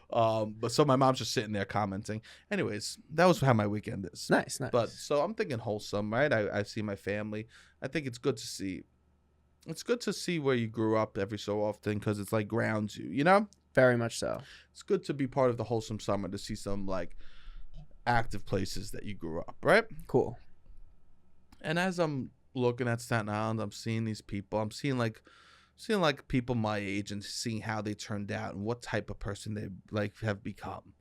But so my mom's just sitting there commenting. Anyways, that was how my weekend is. Nice. But so I'm thinking wholesome, right? I see my family. I think it's good to see. It's good to see where you grew up every so often because it's like grounds you, Very much so. It's good to be part of the wholesome summer to see some like active places that you grew up, right? Cool. And as I'm looking at Staten Island, I'm seeing these people. I'm seeing like people my age and seeing how they turned out and what type of person they like have become.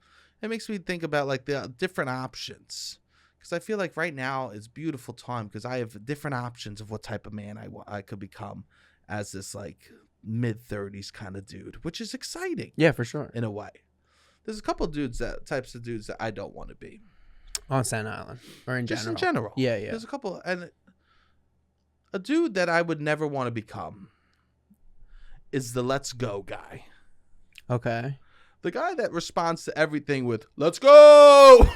It makes me think about like the different options because I feel like right now is beautiful time because I have different options of what type of man I could become as this like mid-30s kind of dude, which is exciting. Yeah, for sure. In a way, there's a couple types of dudes that I don't want to be on Staten Island or in just general. In general. Yeah. There's a couple, and a dude that I would never want to become is the let's go guy. Okay. The guy that responds to everything with let's go.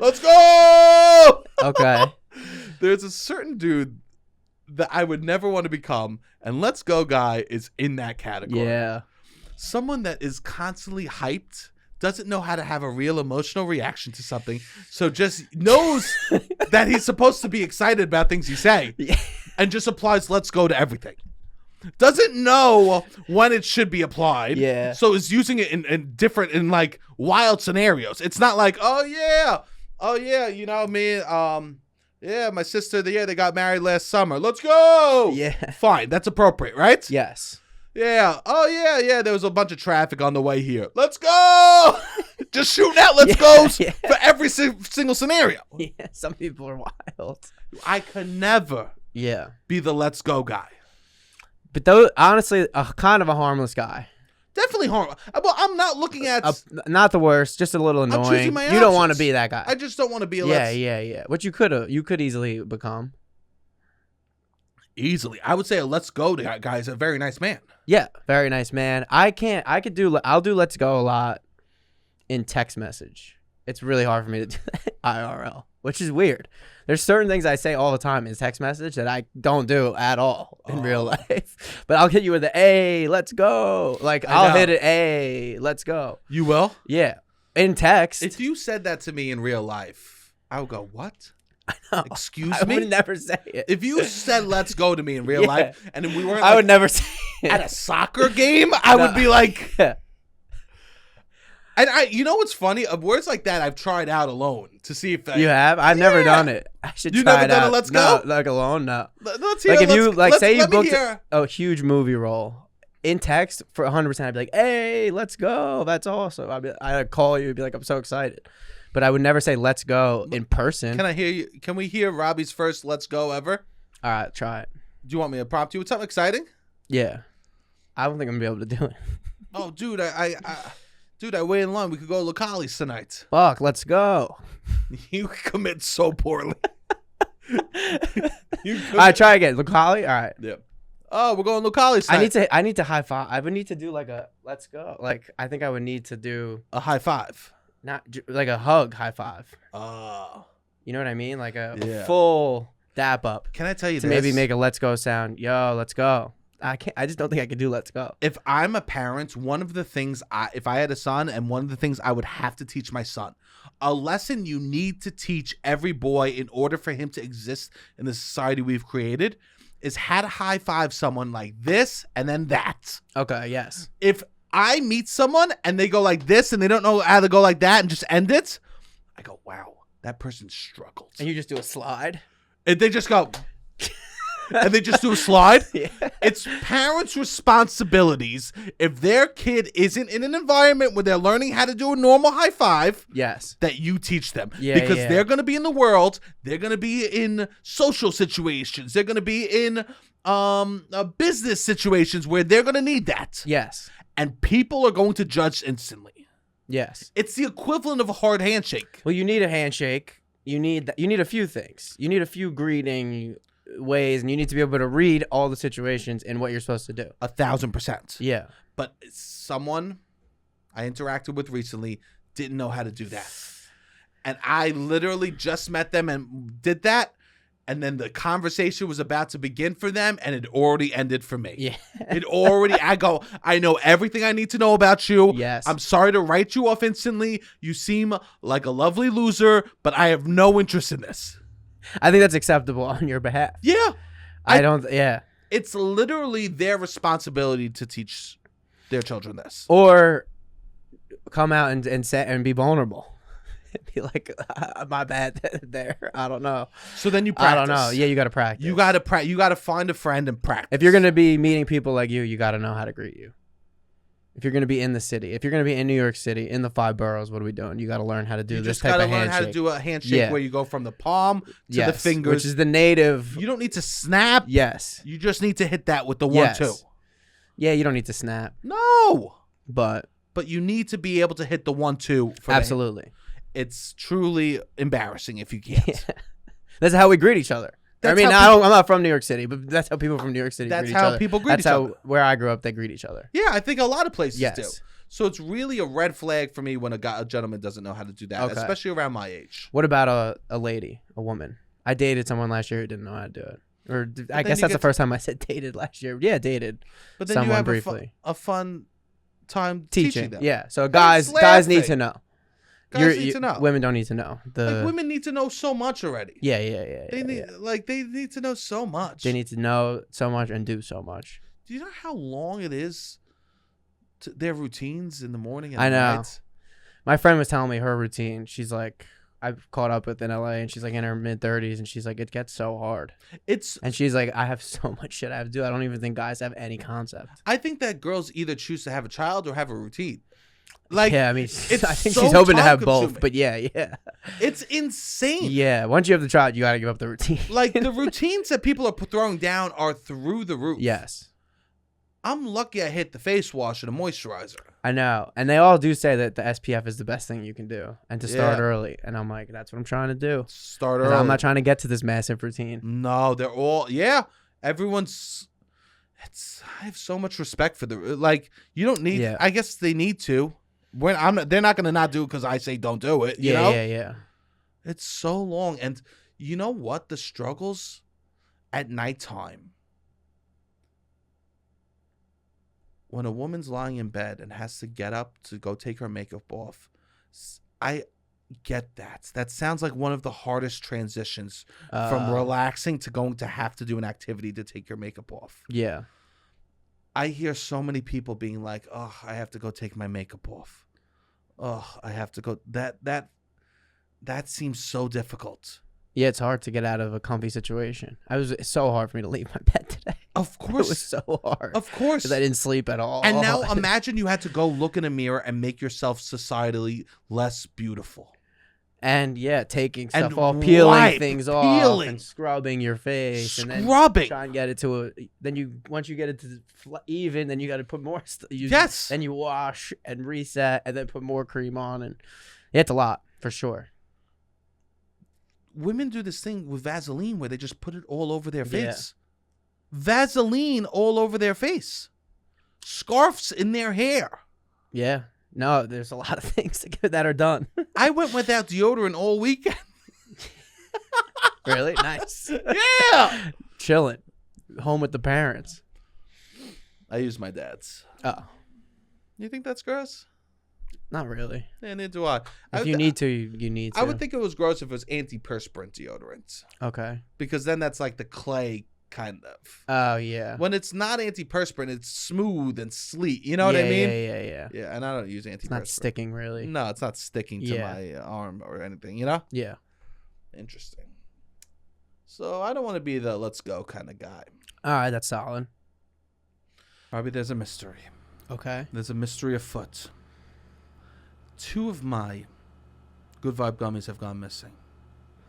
Let's go. Okay. There's a certain dude that I would never want to become, and Let's Go guy is in that category. Yeah. Someone that is constantly hyped, doesn't know how to have a real emotional reaction to something, so just knows that he's supposed to be excited about things you say, and just applies Let's Go to everything. Doesn't know when it should be applied, so is using it in like wild scenarios. It's not like, oh yeah, you know me, yeah, my sister, they got married last summer. Let's go. Yeah. Fine, that's appropriate, right? Yes. Yeah. Oh, yeah. There was a bunch of traffic on the way here. Let's go. Just shooting out let's goes for every single scenario. Yeah, some people are wild. I could never be the let's go guy. But though, honestly, kind of a harmless guy. Definitely harmless. Well, I'm not looking at... not the worst, just a little annoying. I'm choosing my you don't want to be that guy. I just don't want to be a Yeah. What you could easily become. Easily. I would say a let's go guy is a very nice man. Yeah, very nice man. I'll do let's go a lot in text message. It's really hard for me to do that IRL, which is weird. There's certain things I say all the time in text message that I don't do at all in real life. But I'll hit you with a let's go. Like I'll hit it, let's go. You will? Yeah. In text. If you said that to me in real life, I would go, what? I know. Excuse me? I would never say it. If you said let's go to me in real life and we weren't I would never say it. At a soccer game, I would be like And you know what's funny? Words like that I've tried out alone to see if you have. I've never done it. I should you try never it done out. A let's go. No, like alone. No. Let's hear. Like if you say you booked a huge movie role in text for 100%, I'd be like, "Hey, let's go. That's awesome." I'd call you and be like, "I'm so excited," but I would never say "let's go" in person. Can I hear you? Can we hear Robbie's first "let's go" ever? All right, try it. Do you want me to prompt you with something exciting? Yeah. I don't think I'm gonna be able to do it. Oh, dude, I wait in line. We could go to Locali's tonight. Fuck, let's go. You commit so poorly. All right, try again. Locali? All right. Yeah. Oh, we're going to Locali's tonight. I need to high five. I would need to do like a let's go. Like I think I would need to do a high five. Not like a hug high five. Oh. You know what I mean? Like a full dap up. Can I tell you to this? Maybe make a let's go sound. Yo, let's go. I just don't think I could do let's go. If I'm a parent, one of the things if I had a son, and one of the things I would have to teach my son, a lesson you need to teach every boy in order for him to exist in the society we've created, is how to high five someone like this and then that. Okay, yes. If I meet someone and they go like this and they don't know how to go like that and just end it, I go, wow, that person struggled. And you just do a slide? And they just go... and they just do a slide. Yeah. It's parents' responsibilities if their kid isn't in an environment where they're learning how to do a normal high five. Yes. That you teach them. Yeah, because they're going to be in the world. They're going to be in social situations. They're going to be in business situations where they're going to need that. Yes. And people are going to judge instantly. Yes. It's the equivalent of a hard handshake. Well, you need a handshake. You need a few things. You need a few greeting ways, and you need to be able to read all the situations and what you're supposed to do. 1,000%. Yeah. But someone I interacted with recently didn't know how to do that. And I literally just met them and did that. And then the conversation was about to begin for them, and it already ended for me. Yeah. I know everything I need to know about you. Yes. I'm sorry to write you off instantly. You seem like a lovely loser, but I have no interest in this. I think that's acceptable on your behalf. Yeah. Yeah. It's literally their responsibility to teach their children this. Or come out and say and be vulnerable. Be like, my bad there. I don't know. So then you practice. I don't know. Yeah, you got to practice. You got to find a friend and practice. If you're going to be meeting people like you got to know how to greet you. If you're going to be in the city, if you're going to be in New York City, in the 5 boroughs, what are we doing? You got to learn how to do this type of handshake. You just got to learn how to do a handshake where you go from the palm to the fingers. Which is the native. You don't need to snap. Yes. You just need to hit that with the 1-2. Yeah, you don't need to snap. No. But you need to be able to hit the 1-2. Absolutely. It's truly embarrassing if you can't. Yeah. That's how we greet each other. I'm not from New York City, but that's how people from New York City greet each other. That's how people greet each other. That's how, where I grew up, they greet each other. Yeah, I think a lot of places do. Yes. So it's really a red flag for me when a gentleman doesn't know how to do that, especially around my age. What about a lady, a woman? I dated someone last year who didn't know how to do it. Or I then guess you that's the get first time I said dated last year. Yeah, dated. But then you someone have briefly. a fun time Teaching them. Yeah. So And guys need to laughing. know. Guys need to know. Women don't need to know. Like women need to know so much already. Yeah. They need to know so much. They need to know so much and do so much. Do you know how long it is to their routines in the morning and I know. night? My friend was telling me her routine. She's like, I've caught up with in LA, and she's like in her mid-30s, and she's like, it gets so hard. And she's like, I have so much shit I have to do. I don't even think guys have any concept. I think that girls either choose to have a child or have a routine. Like, yeah, I mean, I think she's hoping to have both, but yeah. It's insane. Yeah, once you have the child, you got to give up the routine. Like, the routines that people are throwing down are through the roof. Yes. I'm lucky I hit the face wash and a moisturizer. I know. And they all do say that the SPF is the best thing you can do and to start early. And I'm like, that's what I'm trying to do. Start early. I'm not trying to get to this massive routine. No, they're all, everyone's, I have so much respect for you don't need, I guess they need to. They're not going to not do it because I say don't do it. You know? Yeah. It's so long. And you know what? The struggles at nighttime. When a woman's lying in bed and has to get up to go take her makeup off, I get that. That sounds like one of the hardest transitions from relaxing to going to have to do an activity to take your makeup off. Yeah. I hear so many people being like, oh, I have to go take my makeup off. Oh, I have to go. That seems so difficult. Yeah, it's hard to get out of a comfy situation. It's so hard for me to leave my bed today. Of course. It was so hard. Of course. Because I didn't sleep at all. And now imagine you had to go look in a mirror and make yourself societally less beautiful. And taking stuff off, peeling things off, and scrubbing your face, and then try and get it to once you get it to even, then you got to put more stuff. Yes. Then you wash and reset, and then put more cream on, and it's a lot for sure. Women do this thing with Vaseline where they just put it all over their face. Vaseline all over their face. Scarves in their hair. Yeah. No, there's a lot of things that are done. I went without deodorant all weekend. Really? Nice. Yeah. Chilling. Home with the parents. I use my dad's. Oh. You think that's gross? Not really. Yeah, neither do I. If you need to, you need to. I would think it was gross if it was antiperspirant deodorant. Okay. Because then that's like the clay kind of. Oh, yeah. When it's not antiperspirant, it's smooth and sleek. You know what I mean? Yeah. Yeah, and I don't use antiperspirant. It's not sticking, really. No, it's not sticking to my arm or anything, you know? Yeah. Interesting. So I don't want to be the let's go kind of guy. All right, that's solid. Robbie, there's a mystery. Okay. There's a mystery afoot. 2 of my Good Vibe gummies have gone missing.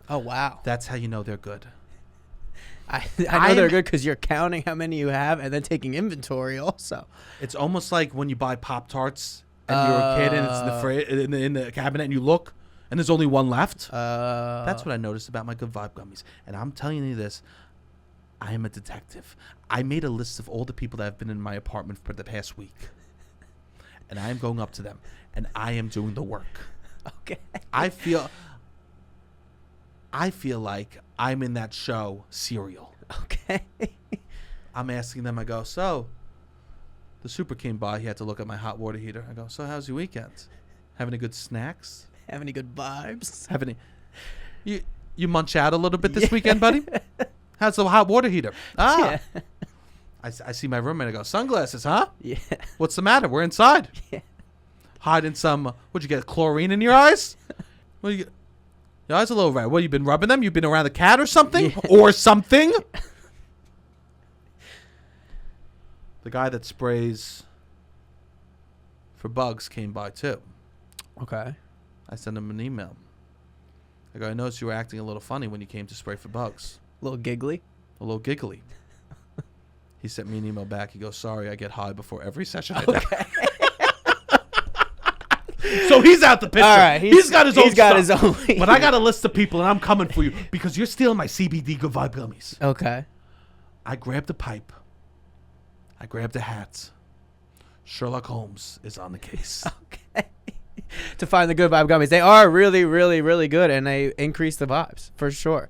Oh, wow. That's how you know they're good. I know they're good because you're counting how many you have and then taking inventory also. It's almost like when you buy Pop-Tarts and you're a kid and it's in the cabinet and you look and there's only one left. That's what I noticed about my Good Vibe gummies. And I'm telling you this, I am a detective. I made a list of all the people that have been in my apartment for the past week. And I am going up to them and I am doing the work. Okay. I feel like I'm in that show, Serial. Okay. I'm asking them, I go, so, the super came by, he had to look at my hot water heater. I go, so how's your weekend? Have any good snacks? Have any good vibes? Have any... You munch out a little bit this weekend, buddy? How's the hot water heater? Ah. Yeah. I see my roommate, I go, sunglasses, huh? Yeah. What's the matter? We're inside. Yeah. Hiding some, what'd you get, chlorine in your eyes? What do you get? Your eyes are a little red. What, you been rubbing them? You been around the cat or something? Yeah. Or something? The guy that sprays for bugs came by too. Okay. I sent him an email. I go, I noticed you were acting a little funny when you came to spray for bugs. A little giggly? A little giggly. He sent me an email back. He goes, sorry, I get high before every session. Okay. So he's out the picture. All right, he's got his own stuff. His own. But I got a list of people, and I'm coming for you because you're stealing my CBD Good Vibe gummies. Okay. I grabbed a pipe. I grabbed a hat. Sherlock Holmes is on the case. Okay. to find the good vibe gummies. They are really, really, really good, and they increase the vibes for sure.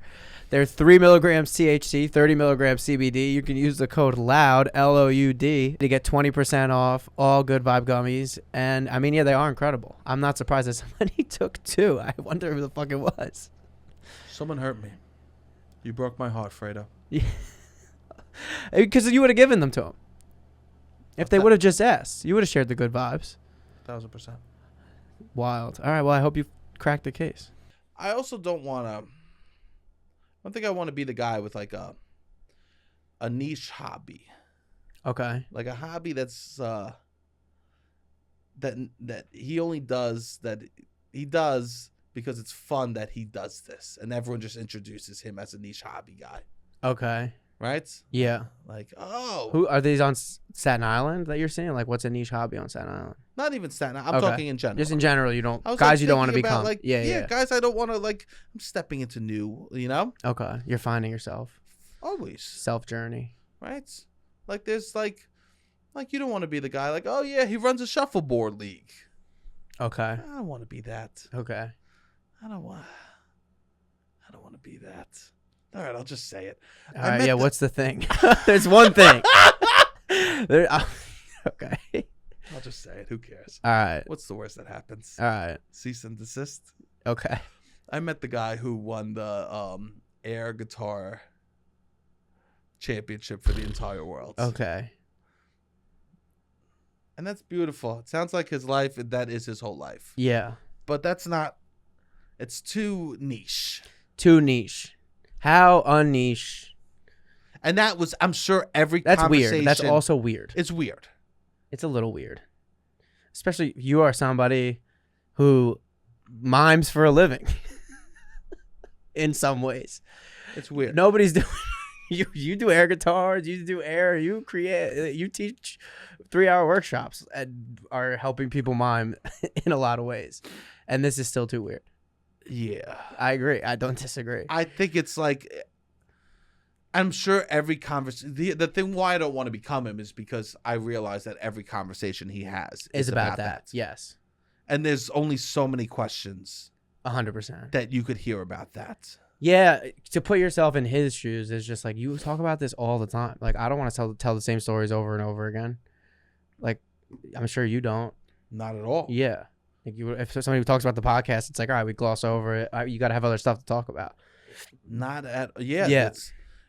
They're 3 milligrams THC, 30 milligrams CBD. You can use the code LOUD, LOUD, to get 20% off all good vibe gummies. And I mean, yeah, they are incredible. I'm not surprised that somebody took 2. I wonder who the fuck it was. Someone hurt me. You broke my heart, Fredo. Because you would have given them to him. If they would have just asked, you would have shared the good vibes. 1,000%. Wild. All right, well, I hope you cracked the case. I also don't think I want to be the guy with like a niche hobby. Okay. Like a hobby that's that he only does because it's fun that he does this, and everyone just introduces him as a niche hobby guy. Okay. Right? Yeah. Like, oh. Who are these on Staten Island that you're seeing? Like, what's a niche hobby on Staten Island? Not even Staten Island. I'm talking in general. Just in general, you don't guys like, you don't want to become. Like, yeah. Guys, I don't want to like. I'm stepping into new. Okay. You're finding yourself. Always. Self journey. Right. Like there's like you don't want to be the guy like, oh yeah, he runs a shuffleboard league. Okay. I don't want to be that. Okay. I don't want to be that. All right, I'll just say it. All right, yeah, what's the thing? There's one thing. Okay. I'll just say it. Who cares? All right. What's the worst that happens? All right. Cease and desist. Okay. I met the guy who won the air guitar championship for the entire world. Okay. And that's beautiful. It sounds like his life, that is his whole life. Yeah. But that's not, it's too niche. Too niche. How unniche. And that was, I'm sure That's weird. That's also weird. It's weird. It's a little weird. Especially you are somebody who mimes for a living. In some ways. It's weird. Nobody's doing you do air guitars, you do air, you teach 3-hour workshops and are helping people mime in a lot of ways. And this is still too weird. Yeah. I agree. I don't disagree. I think it's like, I'm sure every conversation, the thing why I don't want to become him is because I realize that every conversation he has is about that. Yes. And there's only so many questions 100% that you could hear about that. Yeah, to put yourself in his shoes is just like, you talk about this all the time. Like, I don't want to tell the same stories over and over again. Like, I'm sure you don't. Not at all. Yeah. Like if somebody talks about the podcast, it's like, all right, we gloss over it. You got to have other stuff to talk about. Not at yeah.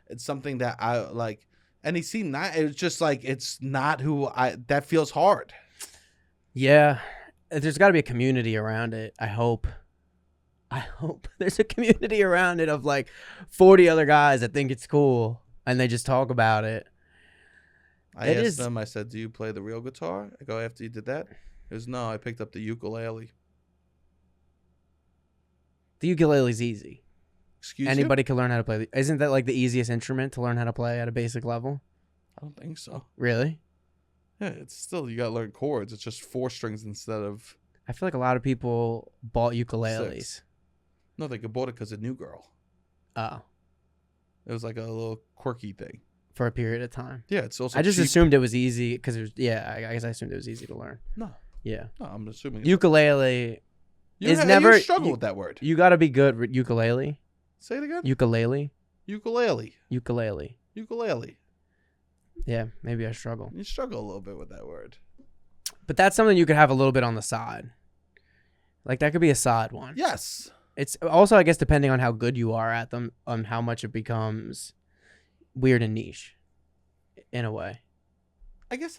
It's something that I like, and he seemed not. It's just like it's not who I. That feels hard. Yeah, there's got to be a community around it. I hope there's a community around it of like 40 other guys that think it's cool and they just talk about it. I asked them. I said, "Do you play the real guitar?" I go, "After you did that." He goes, "No, I picked up the ukulele." The ukulele's easy. Excuse Anybody can learn how to play. Isn't that like the easiest instrument to learn how to play at a basic level? I don't think so. Really? Yeah, it's still, you got to learn chords. It's just 4 strings instead of... I feel like a lot of people bought ukuleles. 6. No, they bought it because of New Girl. Oh. It was like a little quirky thing. For a period of time. Yeah, it's also I just cheap. assumed it was easy because it was, I guess I assumed it was easy to learn. No. Yeah. No, I'm assuming. Ukulele you struggle with that word. You got to be good with ukulele. Say it again. Ukulele. Ukulele. Yeah, maybe I struggle. You struggle a little bit with that word. But that's something you could have a little bit on the side. Like that could be a side one. Yes. It's also, I guess, depending on how good you are at them, on how much it becomes weird and niche in a way. I guess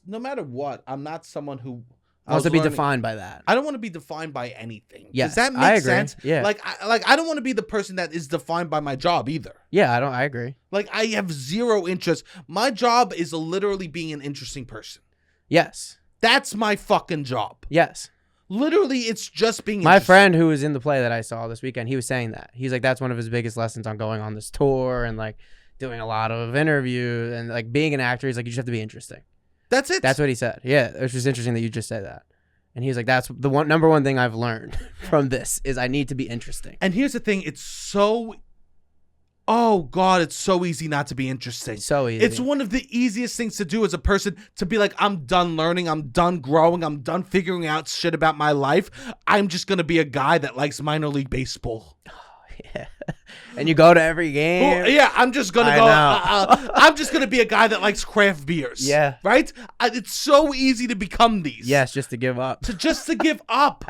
no matter what, I'm not someone who wants to be defined by that. I don't want to be defined by anything. Yes, does that make sense? Yeah. I don't want to be the person that is defined by my job either. Yeah, I agree. Like I have zero interest. My job is literally being an interesting person. Yes. That's my fucking job. Yes. Literally, it's just being My friend who was in the play that I saw this weekend, he was saying that. He's like, that's one of his biggest lessons on going on this tour and like doing a lot of interviews and like being an actor. He's like, you just have to be interesting. That's it. That's what he said. Yeah, it was just interesting that you just said that. And he was like, that's the number one thing I've learned from this is I need to be interesting. And here's the thing. It's so Oh God, it's so easy not to be interesting. So easy. It's one of the easiest things to do as a person, to be like, I'm done learning, I'm done growing, I'm done figuring out shit about my life. I'm just gonna be a guy that likes minor league baseball. Yeah. And you go to every game. Well, yeah, I'm just gonna I'm just gonna be a guy that likes craft beers. Yeah. Right? It's so easy to become these. Yes, just to give up. To give up.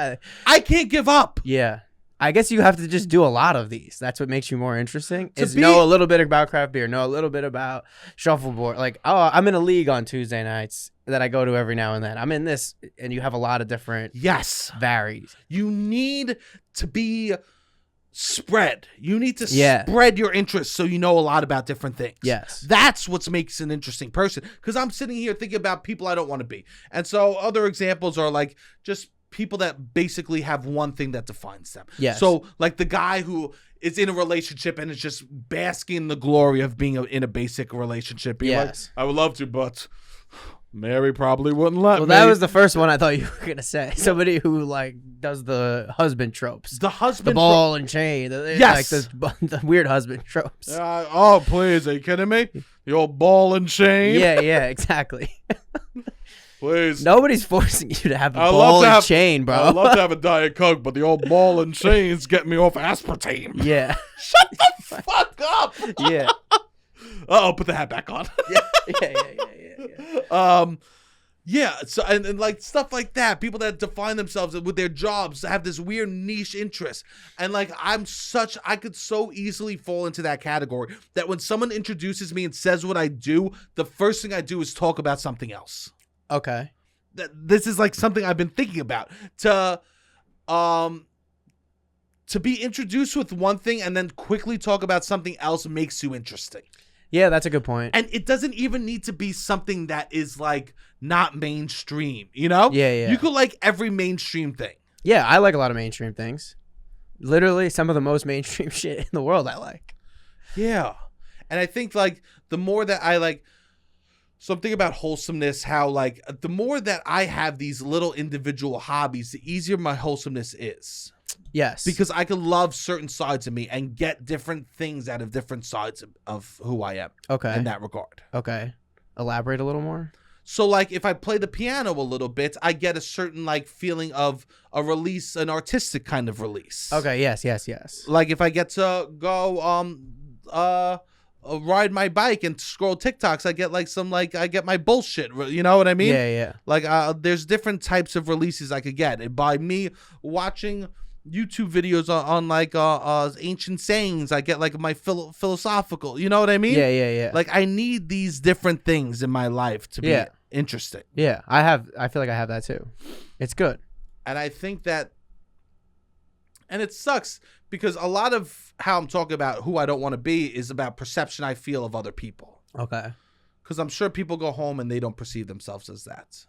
I can't give up. Yeah. I guess you have to just do a lot of these. That's what makes you more interesting. To know a little bit about craft beer, know a little bit about shuffleboard. Like, oh, I'm in a league on Tuesday nights that I go to every now and then. I'm in this, and you have a lot of different varies. You need to be spread. You need to spread your interests so you know a lot about different things. Yes. That's what makes an interesting person. Because I'm sitting here thinking about people I don't want to be. And so other examples are like just people that basically have one thing that defines them. Yes. So like the guy who is in a relationship and is just basking in the glory of being in a basic relationship. Being like, I would love to, but Mary probably wouldn't let me. Well, that was the first one I thought you were going to say. Somebody who like does the husband tropes. The husband ball and chain. Yes. Like the weird husband tropes. Oh, please. Are you kidding me? The old ball and chain. Yeah, exactly. Please. Nobody's forcing you to have a ball and chain, bro. I'd love to have a Diet Coke, but the old ball and chain's getting me off aspartame. Yeah. Shut the fuck up. Yeah. Uh-oh, put the hat back on. Yeah. So and like stuff like that. People that define themselves with their jobs have this weird niche interest. And like I could so easily fall into that category that when someone introduces me and says what I do, the first thing I do is talk about something else. Okay. This is like something I've been thinking about. To be introduced with one thing and then quickly talk about something else makes you interesting. Yeah, that's a good point. And it doesn't even need to be something that is like not mainstream, you know? Yeah. You could like every mainstream thing. Yeah, I like a lot of mainstream things. Literally some of the most mainstream shit in the world I like. Yeah. And I think like the more that I like, so I'm thinking about wholesomeness, how like the more that I have these little individual hobbies, the easier my wholesomeness is. Yes. Because I can love certain sides of me and get different things out of different sides of who I am. Okay. In that regard. Okay. Elaborate a little more. So like if I play the piano a little bit, I get a certain like feeling of a release, an artistic kind of release. Okay. Yes. Like if I get to go ride my bike and scroll TikToks, I get like I get my bullshit, you know what I mean? Yeah. Like there's different types of releases I could get. And by me watching YouTube videos on like ancient sayings, I get like my philosophical, you know what I mean? Yeah. Like I need these different things in my life to be interesting. Yeah, I feel like I have that too. It's good. And I think that, and it sucks because a lot of how I'm talking about who I don't want to be is about perception I feel of other people. Okay. Because I'm sure people go home and they don't perceive themselves as that.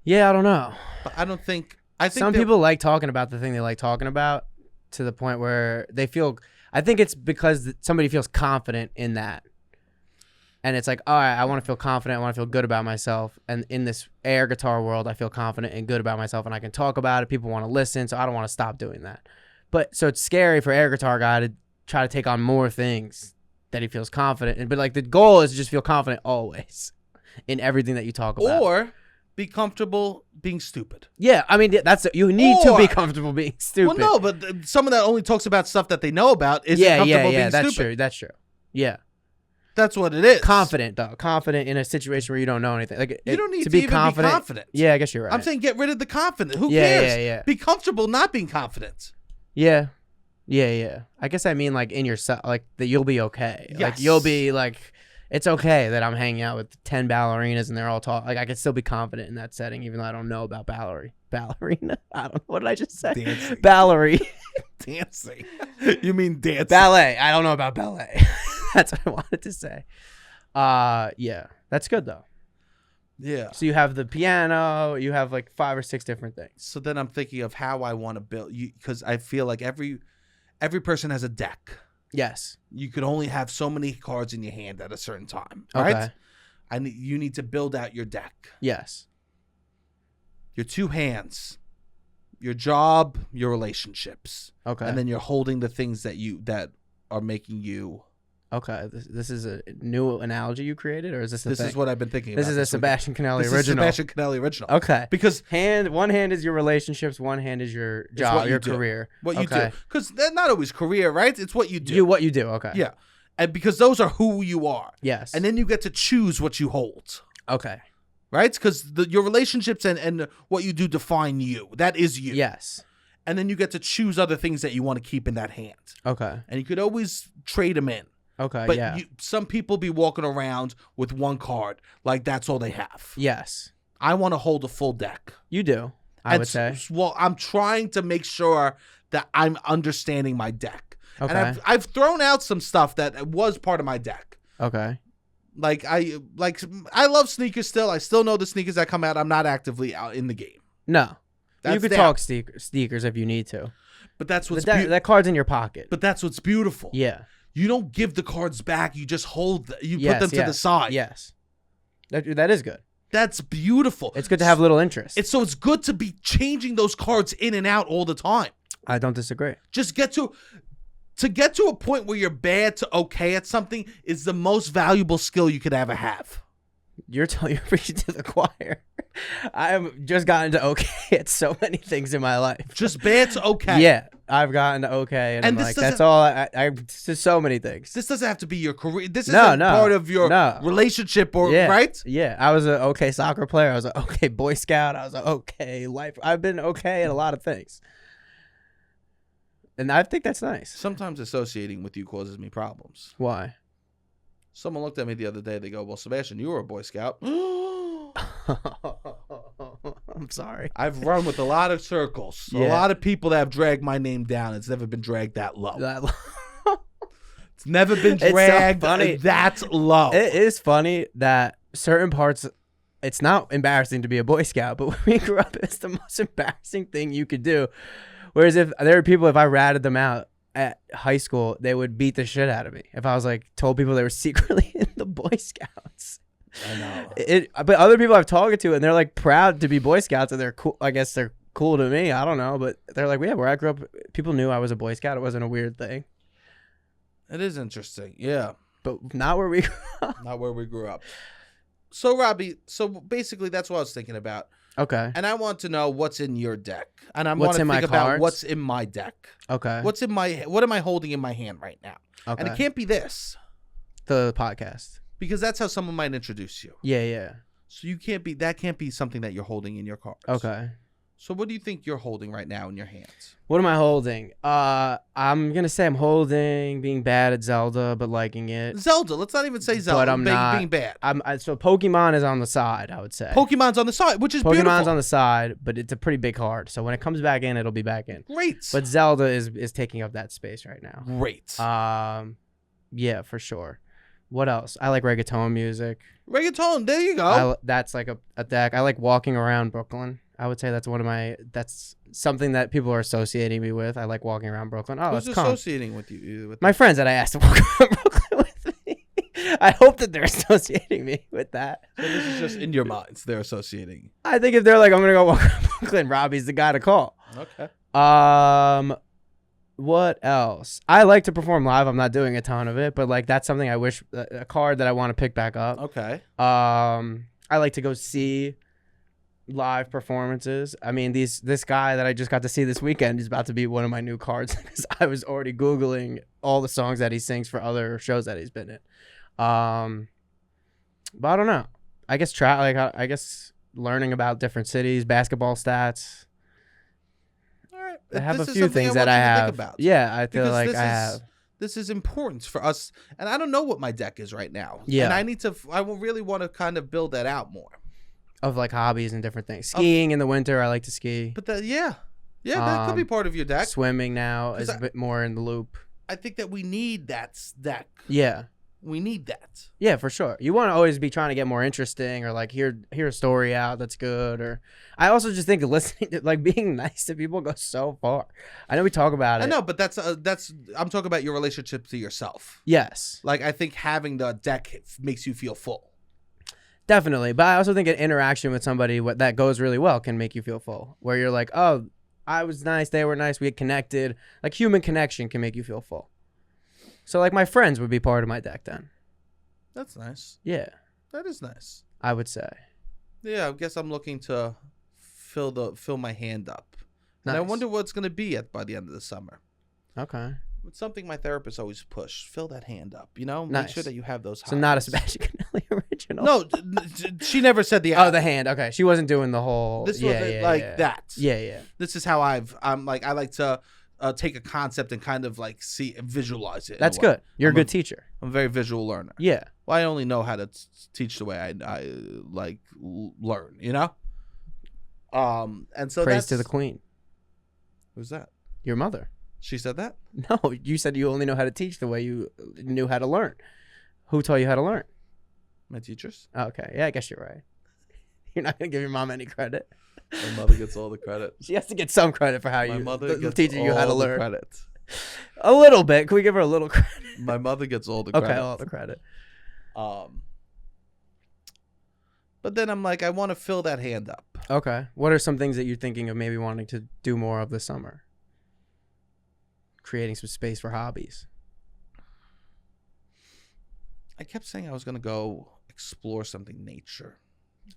Yeah, I don't know. But I think some people like talking about the thing they like talking about to the point where they feel, I think it's because somebody feels confident in that. And it's like, all right, I want to feel confident. I want to feel good about myself. And in this air guitar world, I feel confident and good about myself and I can talk about it. People want to listen. So I don't want to stop doing that. But so it's scary for air guitar guy to try to take on more things that he feels confident in. But like the goal is to just feel confident always in everything that you talk about. Or be comfortable being stupid. Yeah, I mean you need to be comfortable being stupid. Well, no, but someone that only talks about stuff that they know about isn't comfortable being stupid. That's true. Yeah, that's what it is. Confident though, confident in a situation where you don't know anything. Like you don't need to be even confident. be confident. Yeah, I guess you're right. I'm saying get rid of the confidence. Who cares? Yeah. Be comfortable not being confident. Yeah. I guess I mean like in yourself, like that you'll be okay. Yes. Like you'll be like, it's okay that I'm hanging out with 10 ballerinas and they're all tall. Like I can still be confident in that setting, even though I don't know about ballerina. I don't know. What did I just say? Dancing. Ballery. Dancing. You mean dancing? Ballet. I don't know about ballet. That's what I wanted to say. Yeah, that's good though. Yeah. So you have the piano, you have like 5 or 6 different things. So then I'm thinking of how I want to build, because I feel like every person has a deck. Yes. You could only have so many cards in your hand at a certain time, right? Okay. You need to build out your deck. Yes. Your 2 hands, your job, your relationships. Okay. And then you're holding the things that are making you. Okay, this is a new analogy you created, or is this a This thing? is what I've been thinking. This about is a Sebastian Conelli original. This is Sebastian Conelli original. Okay, because one hand is your relationships, one hand is your job, your career. What you do, because they're not always career, right? It's what you do. What you do. Okay. Yeah, and because those are who you are. Yes. And then you get to choose what you hold. Okay. Right? Because your relationships and what you do define you. That is you. Yes. And then you get to choose other things that you want to keep in that hand. Okay. And you could always trade them in. Okay, but some people be walking around with one card, like that's all they have. Yes. I want to hold a full deck. You do, I would say. Well, I'm trying to make sure that I'm understanding my deck. Okay. And I've thrown out some stuff that was part of my deck. Okay. I love sneakers still. I still know the sneakers that come out. I'm not actively out in the game. No. You could talk sneakers if you need to. But that's what's that card's in your pocket. But that's what's beautiful. Yeah. You don't give the cards back. You just hold them. You put them to the side. Yes. That is good. That's beautiful. It's good to have little interest. It's good to be changing those cards in and out all the time. I don't disagree. Just get to a point where you're bad to okay at something is the most valuable skill you could ever have. You're preaching to the choir. I have just gotten to okay at so many things in my life. Just bad to okay. Yeah, I've gotten to okay, and I'm like, that's all. I just so many things. This doesn't have to be your career. This isn't part of your relationship, right? Yeah, I was an okay soccer player. I was an okay Boy Scout. I was an okay life. I've been okay at a lot of things, and I think that's nice. Sometimes associating with you causes me problems. Why? Someone looked at me the other day. They go, "Well, Sebastian, you were a Boy Scout." I'm sorry. I've run with a lot of circles. Yeah. A lot of people that have dragged my name down. It's never been dragged that low. It's never been dragged that low. It is funny that certain parts, it's not embarrassing to be a Boy Scout, but when we grew up, it's the most embarrassing thing you could do. Whereas if there are people, if I ratted them out at high school, they would beat the shit out of me. If I was like told people they were secretly in the Boy Scouts. I know. But other people I've talked to, and they're like proud to be Boy Scouts, and they're cool. I guess they're cool to me. I don't know, but they're like, yeah, where I grew up, people knew I was a Boy Scout. It wasn't a weird thing. It is interesting, yeah, but not where we grew up. Not where we grew up. So Robbie, basically that's what I was thinking about. Okay. And I want to know what's in your deck, and I want to think about what's in my deck. Okay. What am I holding in my hand right now? Okay. And it can't be this. The podcast. Because that's how someone might introduce you. Yeah. So that can't be something that you're holding in your cards. Okay. So what do you think you're holding right now in your hands? What am I holding? I'm gonna say I'm holding being bad at Zelda, but liking it. Zelda. Let's not even say Zelda. But I'm not being bad. So Pokemon is on the side, I would say. Pokemon's on the side, which is beautiful. Pokemon's on the side, but it's a pretty big card. So when it comes back in, it'll be back in. Great. But Zelda is taking up that space right now. Great. Yeah, for sure. What else? I like reggaeton music. Reggaeton, there you go. That's like a deck. I like walking around Brooklyn. I would say that's something that people are associating me with. I like walking around Brooklyn. Oh, who's associating with you? With my friends that I asked to walk around Brooklyn with me. I hope that they're associating me with that. So this is just in your minds. They're associating. I think if they're like, I'm gonna go walk around Brooklyn, Robbie's the guy to call. Okay. What else? I like to perform live. I'm not doing a ton of it, but like that's something I wish, a card that I want to pick back up. Okay. I like to go see live performances. I mean, this guy that I just got to see this weekend is about to be one of my new cards because I was already Googling all the songs that he sings for other shows that he's been in. But I don't know. I guess I guess learning about different cities, basketball stats. I have a few things that I have. Yeah, I feel like I have. This is important for us, and I don't know what my deck is right now. Yeah, and I really want to kind of build that out more. Of like hobbies and different things. Skiing in the winter, I like to ski. But that could be part of your deck. Swimming now is a bit more in the loop. I think that we need that deck. Yeah. We need that. Yeah, for sure. You want to always be trying to get more interesting or like hear a story out that's good. Or I also just think listening to like being nice to people goes so far. I know we talk about it. I know, but that's I'm talking about your relationship to yourself. Yes. Like I think having the deck makes you feel full. Definitely. But I also think an interaction with somebody that goes really well can make you feel full. Where you're like, oh, I was nice, they were nice, we had connected. Like human connection can make you feel full. So like my friends would be part of my deck then. That's nice. Yeah, That is nice. I would say. Yeah, I guess I'm looking to fill my hand up. And I Nice. wonder what it's going to be by the end of the summer. Okay. It's something my therapist always push. Fill that hand up, you know? Make Nice. sure that you have those So not a hobbies. Sebastian Conelli original. No, she never said the Oh, the hand. Okay, she wasn't doing the whole. This yeah, was yeah, like yeah. that. Yeah, yeah. This is how I like to take a concept and kind of like visualize it. in a That's way. good. You're I'm a good teacher. I'm a very visual learner. Yeah. Well, I only know how to teach the way I like learn, you know? And so Praise that's to the queen. Who's that? Your mother. She said that? No, you said you only know how to teach the way you knew how to learn. Who taught you how to learn? My teachers? Okay. Yeah, I guess you're right. You're not going to give your mom any credit. My mother gets all the credit. She has to get some credit for how My you mother gets teaching you how to all the learn. credit. A little bit. Can we give her a little credit? My mother gets all the credit. Okay, all the credit. But then I'm like, I want to fill that hand up. Okay. What are some things that you're thinking of maybe wanting to do more of this summer? Creating some space for hobbies. I kept saying I was going to go explore something nature,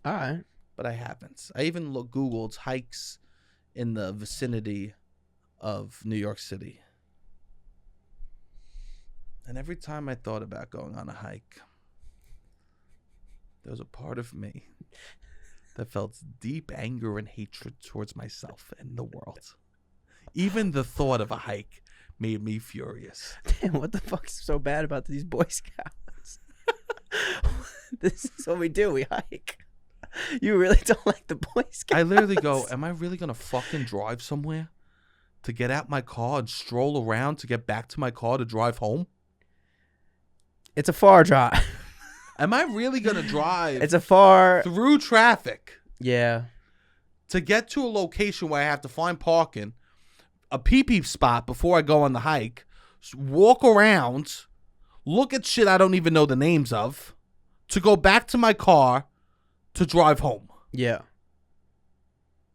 All right. but I haven't. I even Googled hikes in the vicinity of New York City. And every time I thought about going on a hike, there was a part of me that felt deep anger and hatred towards myself and the world. Even the thought of a hike made me furious. Damn, what the fuck's so bad about these Boy Scouts? This is what we do. We hike. You really don't like the Boy Scouts? I literally go, am I really going to fucking drive somewhere to get out my car and stroll around to get back to my car to drive home? It's a far drive. Am I really going to drive It's a far. through traffic Yeah. to get to a location where I have to find parking, a pee-pee spot before I go on the hike, walk around, look at shit I don't even know the names of, to go back to my car to drive home? Yeah.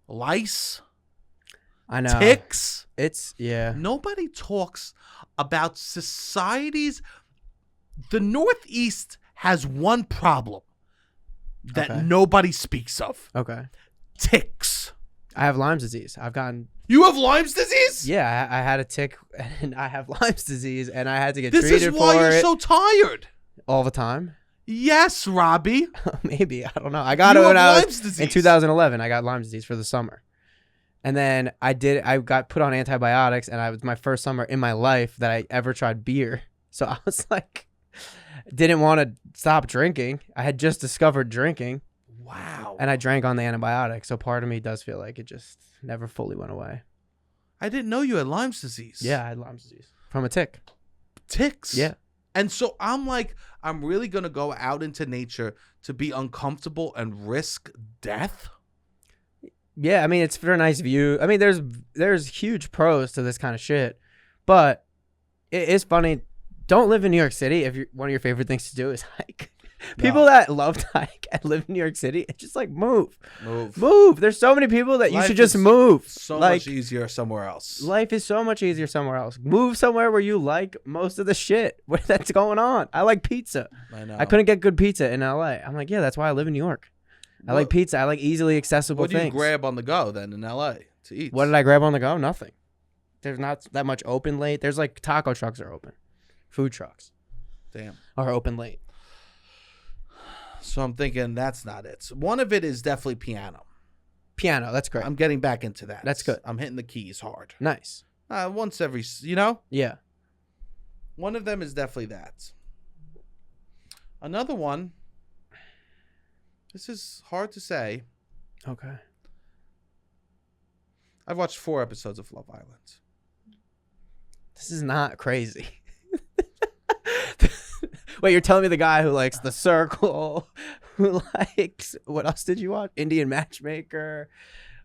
Lice, I know. ticks. It's, yeah. Nobody talks about society's. The Northeast has one problem that Okay. nobody speaks of. Okay. Ticks. I have Lyme's disease. I've gotten. You have Lyme's disease? Yeah, I had a tick and I have Lyme's disease and I had to get This treated is why for you're it so tired. all the time. Yes, Robbie. Maybe. I don't know. I got You it when have I Lyme's was disease. in 2011. I got Lyme's disease for the summer. And then I got put on antibiotics and it was my first summer in my life that I ever tried beer. So I was like, didn't want to stop drinking. I had just discovered drinking Wow. and I drank on the antibiotics. So part of me does feel like it just never fully went away. I didn't know you had Lyme's disease. Yeah, I had Lyme's disease from a tick. Ticks. Yeah. And so I'm like, I'm really going to go out into nature to be uncomfortable and risk death? Yeah, I mean, it's for a nice view. I mean, there's huge pros to this kind of shit, but it is funny. Don't live in New York City if one of your favorite things to do is hike. People that love to hike and live in New York City, it's just like move. There's so many people that you Life should just is move. So like, much easier somewhere else. life is so much easier somewhere else. Move somewhere where you like most of the shit that's going on. I like pizza. I know. I couldn't get good pizza in LA. I'm like, yeah, that's why I live in New York. I like pizza. I like easily accessible What do you things. grab on the go then in LA to eat? What did I grab on the go? Nothing. There's not that much open late. There's like taco trucks are open. Food trucks Damn. are open late. So I'm thinking that's not it. One of it is definitely piano. Piano, that's great. I'm getting back into that. That's good. I'm hitting the keys hard. Nice. Once every, you know? Yeah. One of them is definitely that. Another one, this is hard to say. Okay. I've watched 4 episodes of Love Island. This is not crazy. Wait, you're telling me the guy who likes The Circle, who likes, what else did you watch? Indian Matchmaker,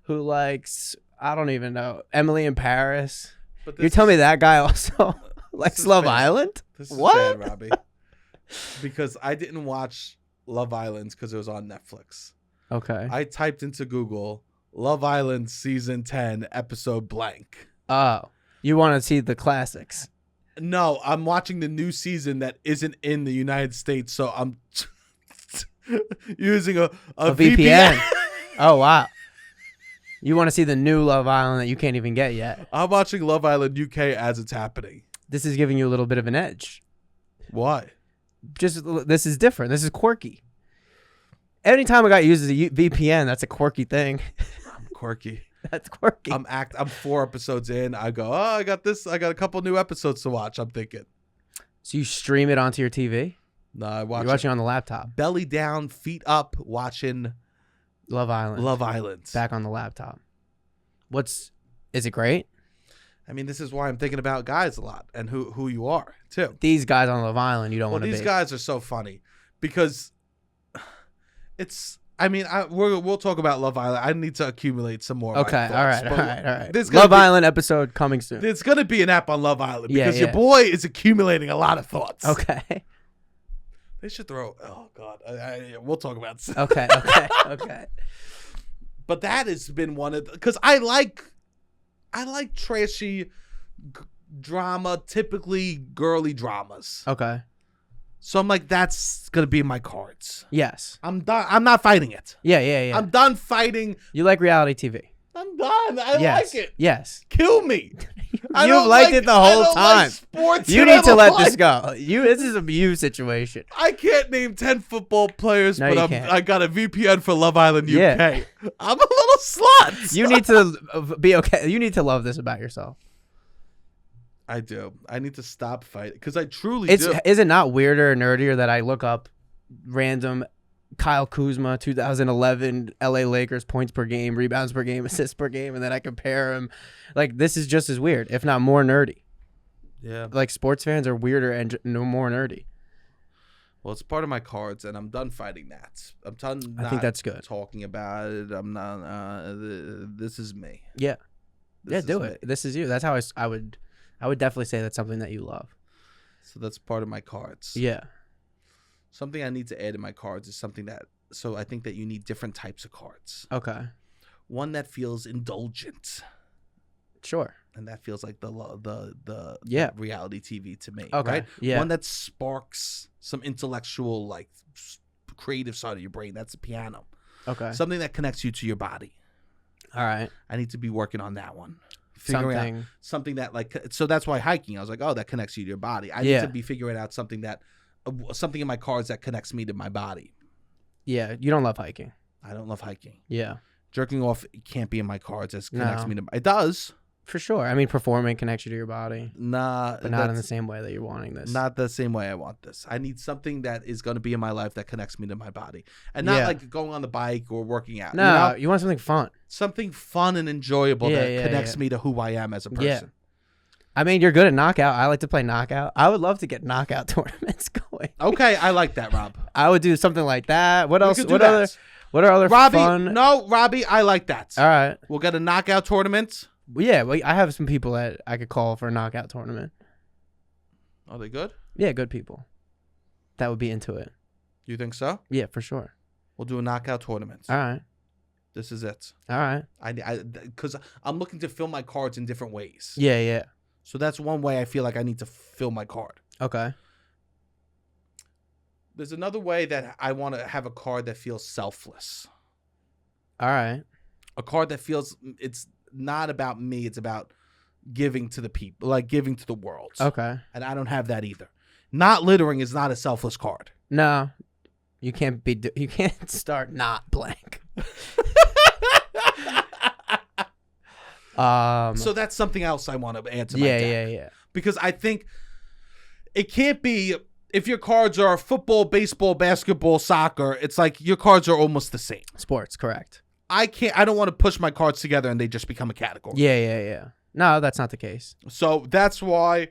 who likes, I don't even know, Emily in Paris. But You're telling me that guy also likes is Love bad. Island? This is What? bad, Robbie. Because I didn't watch Love Island because it was on Netflix. Okay. I typed into Google, Love Island Season 10, Episode blank. Oh, you want to see the classics. No, I'm watching the new season that isn't in the United States, so I'm using a VPN. Oh, wow. You want to see the new Love Island that you can't even get yet. I'm watching Love Island UK as it's happening. This is giving you a little bit of an edge. Why? This is different. This is quirky. Anytime a guy uses a VPN, that's a quirky thing. I'm quirky. That's quirky. I'm 4 episodes in. I go, oh, I got this. I got a couple new episodes to watch. I'm thinking. So you stream it onto your TV? No, You're watching on the laptop. Belly down, feet up, watching Love Island. Love Island. Back on the laptop. Is it great? I mean, this is why I'm thinking about guys a lot and who you are, too. These guys on Love Island, you don't want to be. These guys are so funny because it's... I mean, we'll talk about Love Island. I need to accumulate some more. Okay, all right. Love Island episode coming soon. There's going to be an app on Love Island because your boy is accumulating a lot of thoughts. Okay. They should throw... Oh, God. We'll talk about this. Okay. But that has been one of... Because I like trashy drama, typically girly dramas. Okay. So I'm like, that's going to be in my cards. Yes. I'm done. I'm not fighting it. Yeah. I'm done fighting. You like reality TV. I'm done. I like it. Yes. Kill me. You've liked it the whole time. Like sports. You need to let this go. This is a you situation. I can't name 10 football players, no, but I got a VPN for Love Island UK. Yeah. I'm a little slut. You need to be okay. You need to love this about yourself. I do. I need to stop fighting because I truly do. Is it not weirder or nerdier that I look up random Kyle Kuzma 2011 LA Lakers points per game, rebounds per game, assists per game, and then I compare them? Like, this is just as weird, if not more nerdy. Yeah. Like, sports fans are weirder and no more nerdy. Well, it's part of my cards, and I'm done fighting that. I think that's good. Talking about it. I'm not. This is me. Yeah. Do it. This is you. That's how I would definitely say that's something that you love. So that's part of my cards. Yeah. Something I need to add in my cards is something that... So I think that you need different types of cards. Okay. One that feels indulgent. Sure. And that feels like the reality TV to me. Okay. Right? Yeah. One that sparks some intellectual, like, creative side of your brain. That's the piano. Okay. Something that connects you to your body. All right. I need to be working on that one. Something that, like... So that's why hiking, I was like, oh, that connects you to your body. I need to be figuring out something in my cards that connects me to my body. Yeah, you don't love hiking. I don't love hiking. Yeah. Jerking off can't be in my cards as connects me to... It does. For sure. I mean, performing connects you to your body. Nah. But not in the same way that you're wanting this. Not the same way I want this. I need something that is going to be in my life that connects me to my body. And not like going on the bike or working out. No, you want something fun. Something fun and enjoyable that connects me to who I am as a person. Yeah. I mean, you're good at knockout. I like to play knockout. I would love to get knockout tournaments going. Okay, I like that, Rob. I would do something like that. What else? What are other Robbie, fun? No, Robbie, I like that. All right. We'll get a knockout tournament. Yeah, I have some people that I could call for a knockout tournament. Are they good? Yeah, good people. That would be into it. You think so? Yeah, for sure. We'll do a knockout tournament. All right. This is it. All right. Because I'm looking to fill my cards in different ways. Yeah. So that's one way I feel like I need to fill my card. Okay. There's another way that I want to have a card that feels selfless. All right. A card that feels it's not about me. It's about giving to the people, like giving to the world. Okay. And I don't have that either. Not littering is not a selfless card. No. You can't you can't start not blank. So that's something else I want to add to my deck. Yeah. Because I think it can't be, if your cards are football, baseball, basketball, soccer, it's like your cards are almost the same. Sports, correct. I don't want to push my cards together and they just become a category. Yeah. No, that's not the case. So that's why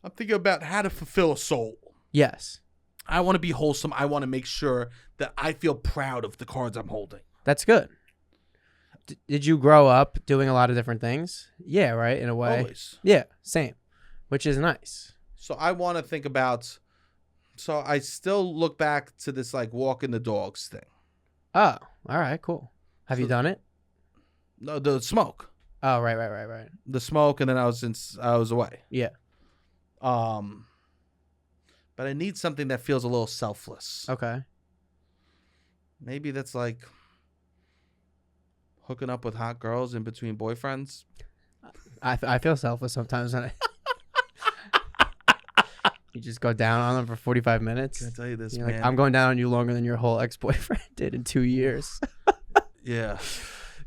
I'm thinking about how to fulfill a soul. Yes. I want to be wholesome. I want to make sure that I feel proud of the cards I'm holding. That's good. Did you grow up doing a lot of different things? Yeah, right, in a way. Always. Yeah, same, which is nice. So I want to think about, so I still look back to this like walking the dogs thing. Oh, all right, cool. Have you done it? No, the smoke. Oh, right. The smoke, and then I was away. Yeah. But I need something that feels a little selfless. Okay. Maybe that's like hooking up with hot girls in between boyfriends. I feel selfless sometimes when you just go down on them for 45 minutes. Can I tell you this, You're man? like, I'm going down on you longer than your whole ex-boyfriend did in 2 years. Yeah.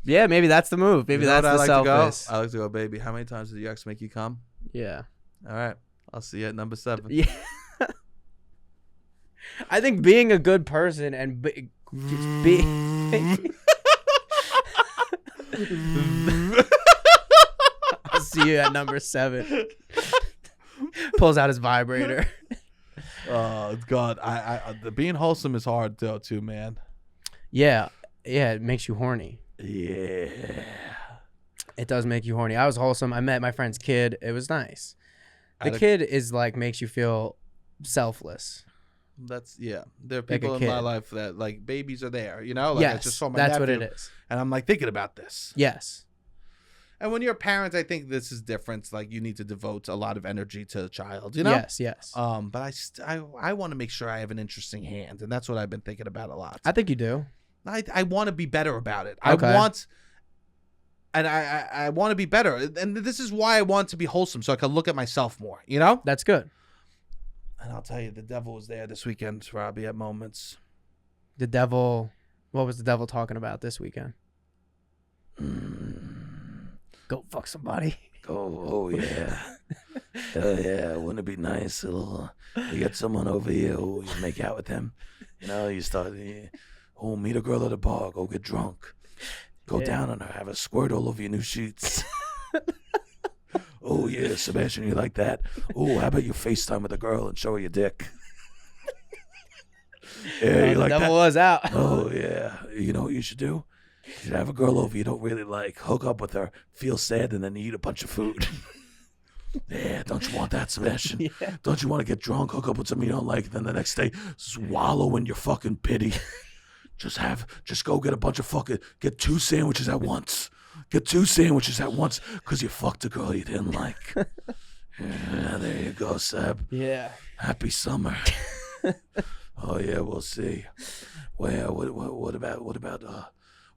Yeah, maybe that's the move. Maybe You know that's what the I selfless. I like to go, baby. How many times did your ex make you come? Yeah. All right. I'll see you at number 7. Yeah. I think being a good person and just being... I'll see you at number 7. Pulls out his vibrator. Oh God, the being wholesome is hard though too, man. Yeah, it makes you horny. Yeah, it does make you horny. I was wholesome. I met my friend's kid. It was nice. The kid is like makes you feel selfless. There are Like people a in my kid. life that like babies are there, you know. Like I Yes, just saw my that's nephew, what it is. and I'm like thinking about this. Yes. And when you're a parent, I think this is different. Like you need to devote a lot of energy to the child, you know. Yes. But I want to make sure I have an interesting hand, and that's what I've been thinking about a lot. I think you do. I want to be better about it. Okay. I want to be better, and this is why I want to be wholesome, so I can look at myself more, you know. That's good. And I'll tell you, the devil was there this weekend, Robbie, at moments. The devil. What was the devil talking about this weekend? Go fuck somebody. Oh yeah. Hell yeah. Wouldn't it be nice? You get someone over here who you make out with him. You know, you start, meet a girl at a bar, go get drunk. Go down on her, have a squirt all over your new sheets. Oh yeah, Sebastian, you like that? Oh, how about you FaceTime with a girl and show her your dick? Yeah, you The like devil that? was out. Oh yeah. You know what you should do? You should have a girl over you don't really like, hook up with her, feel sad, and then eat a bunch of food. Yeah, don't you want that, Sebastian? Yeah. Don't you want to get drunk, hook up with somebody you don't like, and then the next day swallow in your fucking pity? Just go get a bunch of get 2 sandwiches at once. Get 2 sandwiches at once because you fucked a girl you didn't like. Yeah, there you go, Seb. Yeah. Happy summer. Oh yeah, we'll see. Well, what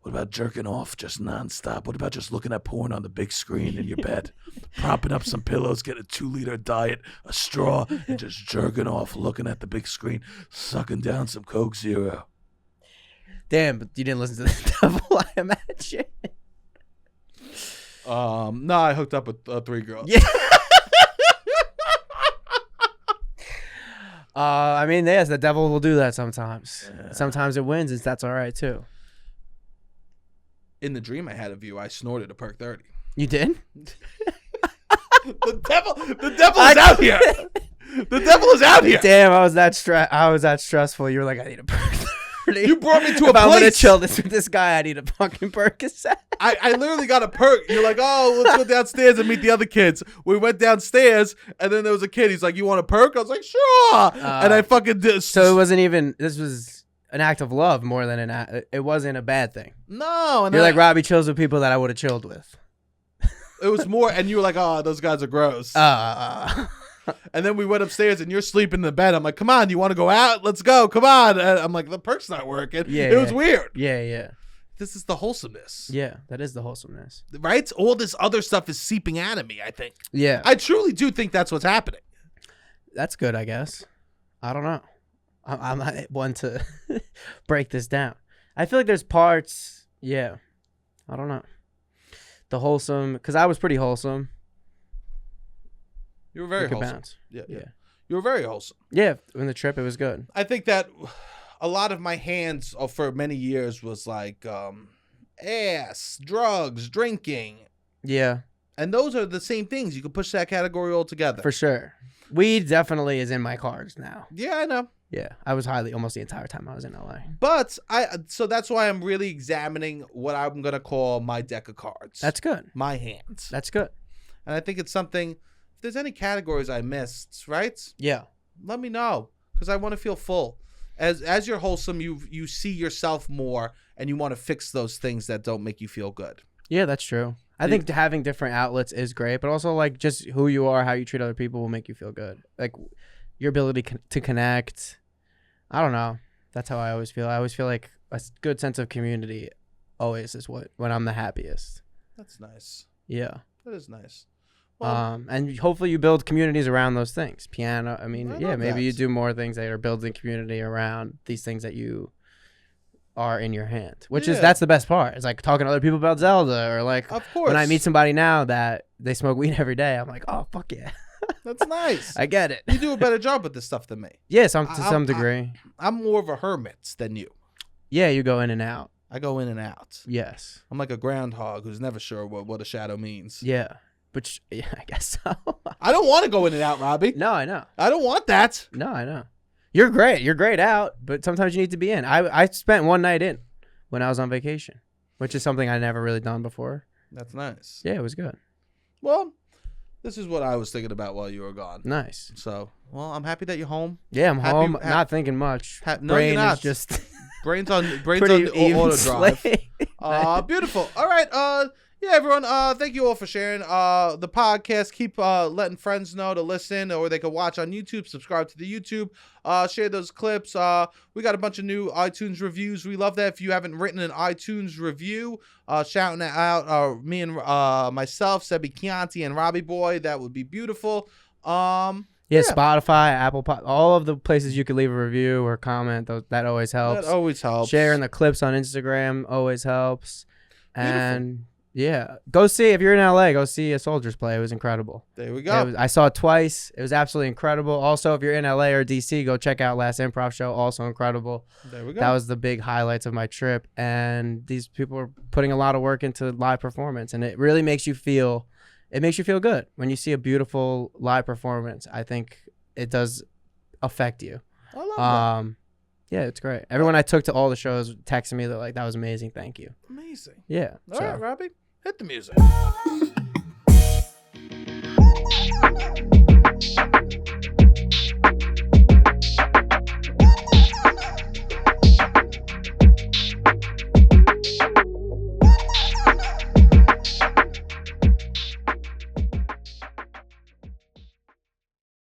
about jerking off just nonstop? What about just looking at porn on the big screen in your bed, propping up some pillows, get a 2-liter diet, a straw, and just jerking off, looking at the big screen, sucking down some Coke Zero. Damn, but you didn't listen to the devil, I imagine. No, I hooked up with 3 girls. Yeah. I mean, yes, the devil will do that sometimes. Yeah. Sometimes it wins, and that's all right too. In the dream I had of you, I snorted a Perk 30. You did? The devil is out here. The devil is out here. Damn, I was that stressful. You were like, I need a Percocet. You brought me to if a I'm gonna place. chill this with this guy, I need a fucking Percocet. I literally got a perk. You're like, oh, let's go downstairs and meet the other kids. We went downstairs, and then there was a kid. He's like, you want a perk? I was like, sure. And I fucking did. So it wasn't even. This was an act of love more than an act. It wasn't a bad thing. No. And You're like, Robbie chills with people that I would have chilled with. It was more, and you were like, oh, those guys are gross. And then we went upstairs, and you're sleeping in the bed. I'm like, come on, you want to go out? Let's go. Come on. And I'm like, the perk's not working. Yeah, it was weird. Yeah. This is the wholesomeness. Yeah, that is the wholesomeness. Right? All this other stuff is seeping out of me, I think. Yeah. I truly do think that's what's happening. That's good, I guess. I don't know. I'm not one to break this down. I feel like there's parts. Yeah. I don't know. The wholesome, because I was pretty wholesome. You were very We could wholesome. bounce. Yeah. Yeah. You were very wholesome. Yeah. In the trip, it was good. I think that a lot of my hands for many years was like ass, drugs, drinking. Yeah. And those are the same things. You could push that category all together. For sure. Weed definitely is in my cards now. Yeah, I know. Yeah. I was highly almost the entire time I was in LA. But so that's why I'm really examining what I'm going to call my deck of cards. That's good. my hands. That's good. And I think it's something, if there's any categories I missed, right? Yeah. Let me know, because I want to feel full. As you're wholesome, you see yourself more, and you want to fix those things that don't make you feel good. Yeah, that's true. I think having different outlets is great, but also like just who you are, how you treat other people will make you feel good. Like your ability to connect. I don't know. That's how I always feel. I always feel like a good sense of community always is when I'm the happiest. That's nice. Yeah. That is nice. Well, and hopefully you build communities around those things. Piano. I mean, maybe you that. do more things that are building community around these things that you are in your hand, that's the best part. It's like talking to other people about Zelda, or like of course. when I meet somebody now that they smoke weed every day, I'm like, oh fuck yeah. That's nice. I get it. You do a better job with this stuff than me. Yes, to some degree. I'm more of a hermit than you. Yeah, you go in and out. I go in and out. Yes. I'm like a groundhog who's never sure what a shadow means. Yeah. But yeah, I guess so. I don't want to go in and out, Robbie. No, I know. I don't want that. No, I know. You're great. You're great out, but sometimes you need to be in. I spent one night in when I was on vacation, which is something I never really done before. That's nice. Yeah, it was good. Well, this is what I was thinking about while you were gone. Nice. So, well, I'm happy that you're home. Yeah, I'm home. Not thinking much. No, Brain you're not. is just brains on pretty auto drive. slate. Beautiful. All right. Yeah, everyone. Thank you all for sharing the podcast. Keep letting friends know to listen, or they can watch on YouTube. Subscribe to the YouTube. Share those clips. We got a bunch of new iTunes reviews. We love that. If you haven't written an iTunes review, shouting out me and myself, Sebi Chianti, and Robbie Boy, that would be beautiful. Yeah, Spotify, Apple, all of the places you could leave a review or comment. That always helps. That always helps. Sharing the clips on Instagram always helps. And yeah, go see, if you're in LA, go see a Soldiers play. It was incredible. There we go. I saw it twice. It was absolutely incredible. Also, if you're in LA or DC, go check out Last Improv Show. Also incredible. There we go. That was the big highlights of my trip. And these people are putting a lot of work into live performance, and it really makes you feel good when you see a beautiful live performance. I think it does affect you. I love that. Yeah, it's great. Everyone I took to all the shows texted me, they're like, that was amazing. Thank you. Amazing. Yeah. All right, Robbie, hit the music.